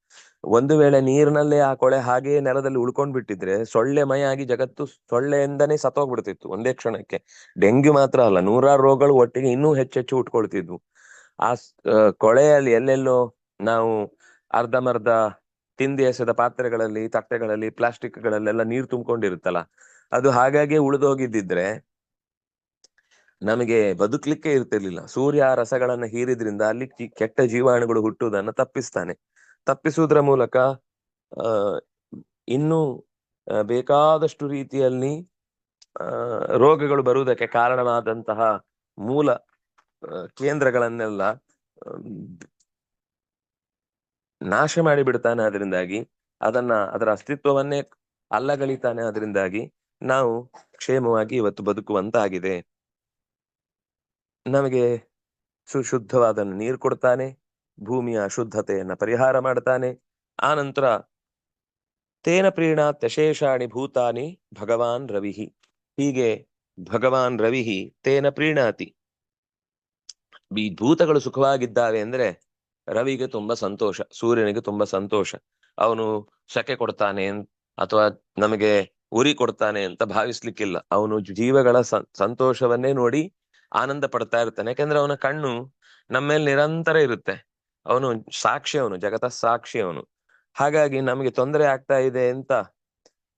ಒಂದು ವೇಳೆ ನೀರಿನಲ್ಲೇ ಆ ಕೊಳೆ ಹಾಗೆಯೇ ನೆಲದಲ್ಲಿ ಉಳ್ಕೊಂಡ್ ಬಿಟ್ಟಿದ್ರೆ ಸೊಳ್ಳೆ ಮಯಾಗಿ ಜಗತ್ತು ಸೊಳ್ಳೆಯಿಂದನೇ ಸತ್ತೋಗ್ಬಿಡ್ತಿತ್ತು ಒಂದೇ ಕ್ಷಣಕ್ಕೆ. ಡೆಂಗ್ಯೂ ಮಾತ್ರ ಅಲ್ಲ, 100 ರೋಗಗಳು ಒಟ್ಟಿಗೆ ಇನ್ನೂ ಹೆಚ್ಚೆಚ್ಚು ಉಟ್ಕೊಳ್ತಿದ್ವು. ಆ ಕೊಳೆಯಲ್ಲಿ ಎಲ್ಲೆಲ್ಲೋ ನಾವು ಅರ್ಧಮರ್ಧ ತಿಂದಿ ಎಸೆದ ಪಾತ್ರೆಗಳಲ್ಲಿ, ತಟ್ಟೆಗಳಲ್ಲಿ, ಪ್ಲಾಸ್ಟಿಕ್ಗಳಲ್ಲೆಲ್ಲ ನೀರು ತುಂಬಿಕೊಂಡಿರುತ್ತಲ್ಲ, ಅದು ಹಾಗಾಗಿ ಉಳಿದೋಗಿದ್ದಿದ್ರೆ ನಮಗೆ ಬದುಕ್ಲಿಕ್ಕೆ ಇರ್ತಿರ್ಲಿಲ್ಲ. ಸೂರ್ಯ ಆ ರಸಗಳನ್ನ ಹೀರಿದ್ರಿಂದ ಅಲ್ಲಿ ಕೆಟ್ಟ ಜೀವಾಣುಗಳು ಹುಟ್ಟುವುದನ್ನ ತಪ್ಪಿಸುವುದರ ಮೂಲಕ ಇನ್ನೂ ಬೇಕಾದಷ್ಟು ರೀತಿಯಲ್ಲಿ ರೋಗಗಳು ಬರುವುದಕ್ಕೆ ಕಾರಣವಾದಂತಹ ಮೂಲ ಕೇಂದ್ರಗಳನ್ನೆಲ್ಲ ನಾಶ ಮಾಡಿ ಬಿಡ್ತಾನೆ. ಅದರಿಂದಾಗಿ ಅದರ ಅಸ್ತಿತ್ವವನ್ನೇ ಅಲ್ಲಗಳಿತಾನೆ. ಅದರಿಂದಾಗಿ ನಾವು ಕ್ಷೇಮವಾಗಿ ಇವತ್ತು ಬದುಕುವಂತಾಗಿದೆ. ನಮಗೆ ಸುಶುದ್ಧವಾದ ನೀರು ಕೊಡ್ತಾನೆ, ಭೂಮಿಯ ಅಶುದ್ಧತೆಯನ್ನ ಪರಿಹಾರ ಮಾಡ್ತಾನೆ. ಆನಂತರ ತೇನ ಪ್ರೀಣಾತ್ಯಶೇಷಾಣಿ ಭೂತಾನಿ ಭಗವಾನ್ ರವಿಹಿ. ಹೀಗೆ ಭಗವಾನ್ ರವಿಹಿ ತೇನ ಪ್ರೀಣಾತಿ, ಈ ಭೂತಗಳು ಸುಖವಾಗಿದ್ದಾವೆ ಅಂದ್ರೆ ರವಿಗೆ ತುಂಬಾ ಸಂತೋಷ, ಸೂರ್ಯನಿಗೆ ತುಂಬಾ ಸಂತೋಷ. ಅವನು ಶಕೆ ಕೊಡ್ತಾನೆ ಅಥವಾ ನಮಗೆ ಉರಿ ಕೊಡ್ತಾನೆ ಅಂತ ಭಾವಿಸ್ಲಿಕ್ಕಿಲ್ಲ. ಅವನು ಜೀವಗಳ ಸಂತೋಷವನ್ನೇ ನೋಡಿ ಆನಂದ ಪಡ್ತಾ ಇರ್ತಾನೆ. ಯಾಕಂದ್ರೆ ಅವನ ಕಣ್ಣು ನಮ್ಮ ಮೇಲೆ ನಿರಂತರ ಇರುತ್ತೆ. ಅವನು ಸಾಕ್ಷಿ, ಅವನು ಜಗತ ಸಾಕ್ಷಿ ಅವನು. ಹಾಗಾಗಿ ನಮಗೆ ತೊಂದರೆ ಆಗ್ತಾ ಇದೆ ಅಂತ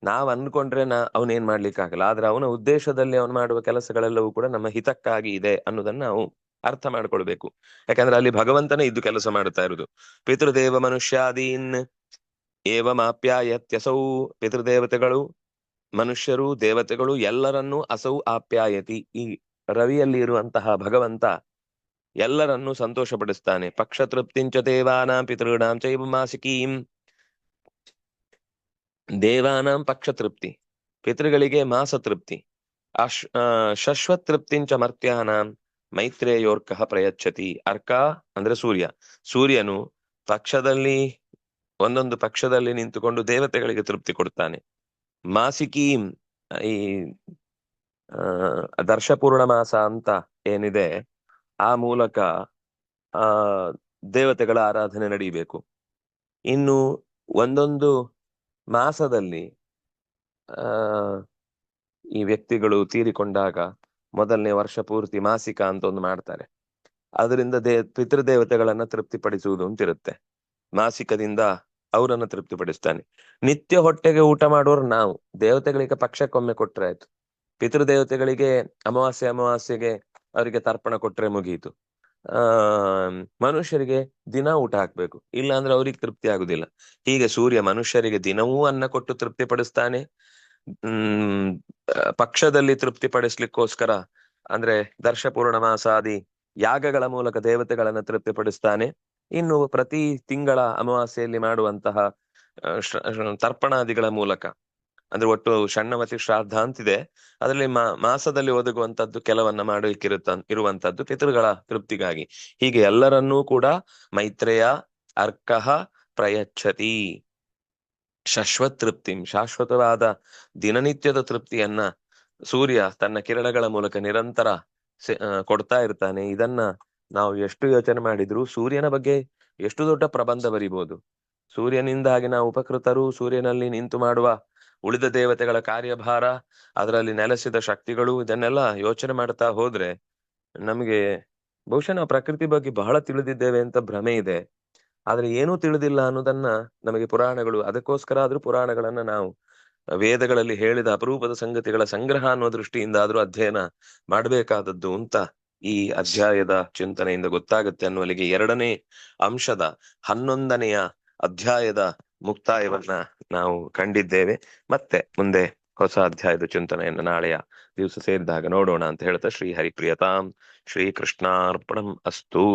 ನಾವ್ ಅನ್ಕೊಂಡ್ರೆ ಅವನೇನ್ ಮಾಡ್ಲಿಕ್ಕಾಗಲ್ಲ. ಆದ್ರೆ ಅವನ ಉದ್ದೇಶದಲ್ಲಿ ಅವನು ಮಾಡುವ ಕೆಲಸಗಳೆಲ್ಲವೂ ಕೂಡ ನಮ್ಮ ಹಿತಕ್ಕಾಗಿ ಇದೆ ಅನ್ನೋದನ್ನ ನಾವು ಅರ್ಥ ಮಾಡ್ಕೊಳ್ಬೇಕು. ಯಾಕಂದ್ರೆ ಅಲ್ಲಿ ಭಗವಂತನೇ ಇದ್ದು ಕೆಲಸ ಮಾಡ್ತಾ ಇರುವುದು. ಪಿತೃದೇವ ಮನುಷ್ಯಾದೀನ್ ಏವಮಾಪ್ಯಾಯತ್ಯಸೌ. ಪಿತೃದೇವತೆಗಳು, ಮನುಷ್ಯರು, ದೇವತೆಗಳು ಎಲ್ಲರನ್ನೂ ಅಸೌ ಆಪ್ಯಾಯತಿ. ಈ ರವಿಯಲ್ಲಿ ಇರುವಂತಹ ಭಗವಂತ ಎಲ್ಲರನ್ನೂ ಸಂತೋಷ ಪಡಿಸ್ತಾನೆ. ಪಕ್ಷ ತೃಪ್ತಿಂಚ ದೇವಾನಾಂ ಪಿತೃಣಾಂ ಚೈವ ಮಾಸಿಕೀಂ. ದೇವಾನಾಂ ಪಕ್ಷ ತೃಪ್ತಿ, ಪಿತೃಗಳಿಗೆ ಮಾಸ ತೃಪ್ತಿ. ಶಶ್ವತ್ ತೃಪ್ತಿಂಚ ಮರ್ತ್ಯಾನಾಂ ಮೈತ್ರೇಯೋರ್ಕಃ ಪ್ರಯಚ್ಛತಿ. ಅರ್ಕ ಅಂದ್ರೆ ಸೂರ್ಯ. ಸೂರ್ಯನು ಪಕ್ಷದಲ್ಲಿ, ಒಂದೊಂದು ಪಕ್ಷದಲ್ಲಿ ನಿಂತುಕೊಂಡು ದೇವತೆಗಳಿಗೆ ತೃಪ್ತಿ ಕೊಡ್ತಾನೆ. ಮಾಸಿಕೀಂ, ಈ ದರ್ಶಪೂರ್ಣ ಮಾಸ ಅಂತ ಏನಿದೆ, ಆ ಮೂಲಕ ದೇವತೆಗಳ ಆರಾಧನೆ ನಡೀಬೇಕು. ಇನ್ನು ಒಂದೊಂದು ಮಾಸದಲ್ಲಿ ಈ ವ್ಯಕ್ತಿಗಳು ತೀರಿಕೊಂಡಾಗ ಮೊದಲನೇ ವರ್ಷ ಪೂರ್ತಿ ಮಾಸಿಕ ಅಂತ ಒಂದು ಮಾಡ್ತಾರೆ. ಅದರಿಂದ ಪಿತೃದೇವತೆಗಳನ್ನ ತೃಪ್ತಿಪಡಿಸುವುದು ಅಂತಿರುತ್ತೆ. ಮಾಸಿಕದಿಂದ ಅವರನ್ನ ತೃಪ್ತಿಪಡಿಸ್ತಾನೆ. ನಿತ್ಯ ಹೊಟ್ಟೆಗೆ ಊಟ ಮಾಡೋರು ನಾವು. ದೇವತೆಗಳಿಗೆ ಪಕ್ಷಕ್ಕೊಮ್ಮೆ ಕೊಟ್ರೆ ಆಯ್ತು. ಪಿತೃದೇವತೆಗಳಿಗೆ ಅಮಾವಾಸ್ಯೆಗೆ ಅವರಿಗೆ ತರ್ಪಣ ಕೊಟ್ರೆ ಮುಗಿಯಿತು. ಮನುಷ್ಯರಿಗೆ ದಿನ ಊಟ ಹಾಕ್ಬೇಕು, ಇಲ್ಲ ಅಂದ್ರೆ ಅವ್ರಿಗೆ ತೃಪ್ತಿ ಆಗುದಿಲ್ಲ. ಹೀಗೆ ಸೂರ್ಯ ಮನುಷ್ಯರಿಗೆ ದಿನವೂ ಅನ್ನ ಕೊಟ್ಟು ತೃಪ್ತಿ ಪಡಿಸ್ತಾನೆ. ಪಕ್ಷದಲ್ಲಿ ತೃಪ್ತಿ ಪಡಿಸ್ಲಿಕ್ಕೋಸ್ಕರ ಅಂದ್ರೆ ದರ್ಶಪೂರ್ಣ ಮಾಸಾದಿ ಯಾಗಗಳ ಮೂಲಕ ದೇವತೆಗಳನ್ನ ತೃಪ್ತಿಪಡಿಸ್ತಾನೆ. ಇನ್ನು ಪ್ರತಿ ತಿಂಗಳ ಅಮಾವಾಸ್ಯೆಯಲ್ಲಿ ಮಾಡುವಂತಹ ತರ್ಪಣಾದಿಗಳ ಮೂಲಕ, ಅಂದ್ರೆ ಒಟ್ಟು ಷಣ್ಣವತಿ ಶ್ರಾದ್ದ ಅಂತಿದೆ, ಅದರಲ್ಲಿ ಮಾಸದಲ್ಲಿ ಒದಗುವಂತದ್ದು ಕೆಲವನ್ನ ಇರುವಂತದ್ದು ಪಿತೃಗಳ ತೃಪ್ತಿಗಾಗಿ. ಹೀಗೆ ಎಲ್ಲರನ್ನೂ ಕೂಡ ಮೈತ್ರೇಯ ಅರ್ಕಃ ಪ್ರಯಚ್ಛತಿ. ಶಶ್ವತ್ ತೃಪ್ತಿಂ, ಶಾಶ್ವತವಾದ ದಿನನಿತ್ಯದ ತೃಪ್ತಿಯನ್ನ ಸೂರ್ಯ ತನ್ನ ಕಿರಣಗಳ ಮೂಲಕ ನಿರಂತರ ಕೊಡ್ತಾ ಇರ್ತಾನೆ. ಇದನ್ನ ನಾವು ಎಷ್ಟು ಯೋಚನೆ ಮಾಡಿದ್ರು ಸೂರ್ಯನ ಬಗ್ಗೆ ಎಷ್ಟು ದೊಡ್ಡ ಪ್ರಬಂಧ ಬರಿಬಹುದು. ಸೂರ್ಯನಿಂದಾಗಿ ನಾವು ಉಪಕೃತರು, ಸೂರ್ಯನಲ್ಲಿ ನಿಂತು ಮಾಡುವ ಉಳಿದ ದೇವತೆಗಳ ಕಾರ್ಯಭಾರ, ಅದರಲ್ಲಿ ನೆಲೆಸಿದ ಶಕ್ತಿಗಳು, ಇದನ್ನೆಲ್ಲ ಯೋಚನೆ ಮಾಡ್ತಾ ಹೋದ್ರೆ ನಮಗೆ ಬಹುಶಃ ನಾವು ಪ್ರಕೃತಿ ಬಗ್ಗೆ ಬಹಳ ತಿಳಿದಿದ್ದೇವೆ ಅಂತ ಭ್ರಮೆ ಇದೆ. ಆದ್ರೆ ಏನೂ ತಿಳಿದಿಲ್ಲ ಅನ್ನೋದನ್ನ ನಮಗೆ ಪುರಾಣಗಳು, ಅದಕ್ಕೋಸ್ಕರ ಆದ್ರೂ ಪುರಾಣಗಳನ್ನ ನಾವು ವೇದಗಳಲ್ಲಿ ಹೇಳಿದ ಅಪರೂಪದ ಸಂಗತಿಗಳ ಸಂಗ್ರಹ ಅನ್ನೋ ದೃಷ್ಟಿಯಿಂದ ಆದ್ರೂ ಅಧ್ಯಯನ ಮಾಡಬೇಕಾದದ್ದು ಅಂತ ಈ ಅಧ್ಯಾಯದ ಚಿಂತನೆಯಿಂದ ಗೊತ್ತಾಗುತ್ತೆ ಅನ್ನುವಲ್ಲಿಗೆ 2ನೇ ಅಂಶದ 11ನೆಯ ಅಧ್ಯಾಯದ ಮುಕ್ತಾಯವನ್ನ ನಾವು ಕಂಡಿದ್ದೇವೆ. ಮತ್ತೆ ಮುಂದೆ ಹೊಸ ಅಧ್ಯಾಯದ ಚಿಂತನೆಯನ್ನು ನಾಳೆಯ ದಿವಸ ಸೇರಿದಾಗ ನೋಡೋಣ ಅಂತ ಹೇಳ್ತಾ ಶ್ರೀ ಹರಿಪ್ರಿಯತಾಂ ಶ್ರೀ ಕೃಷ್ಣಾರ್ಪಣಂ ಅಸ್ತೂ.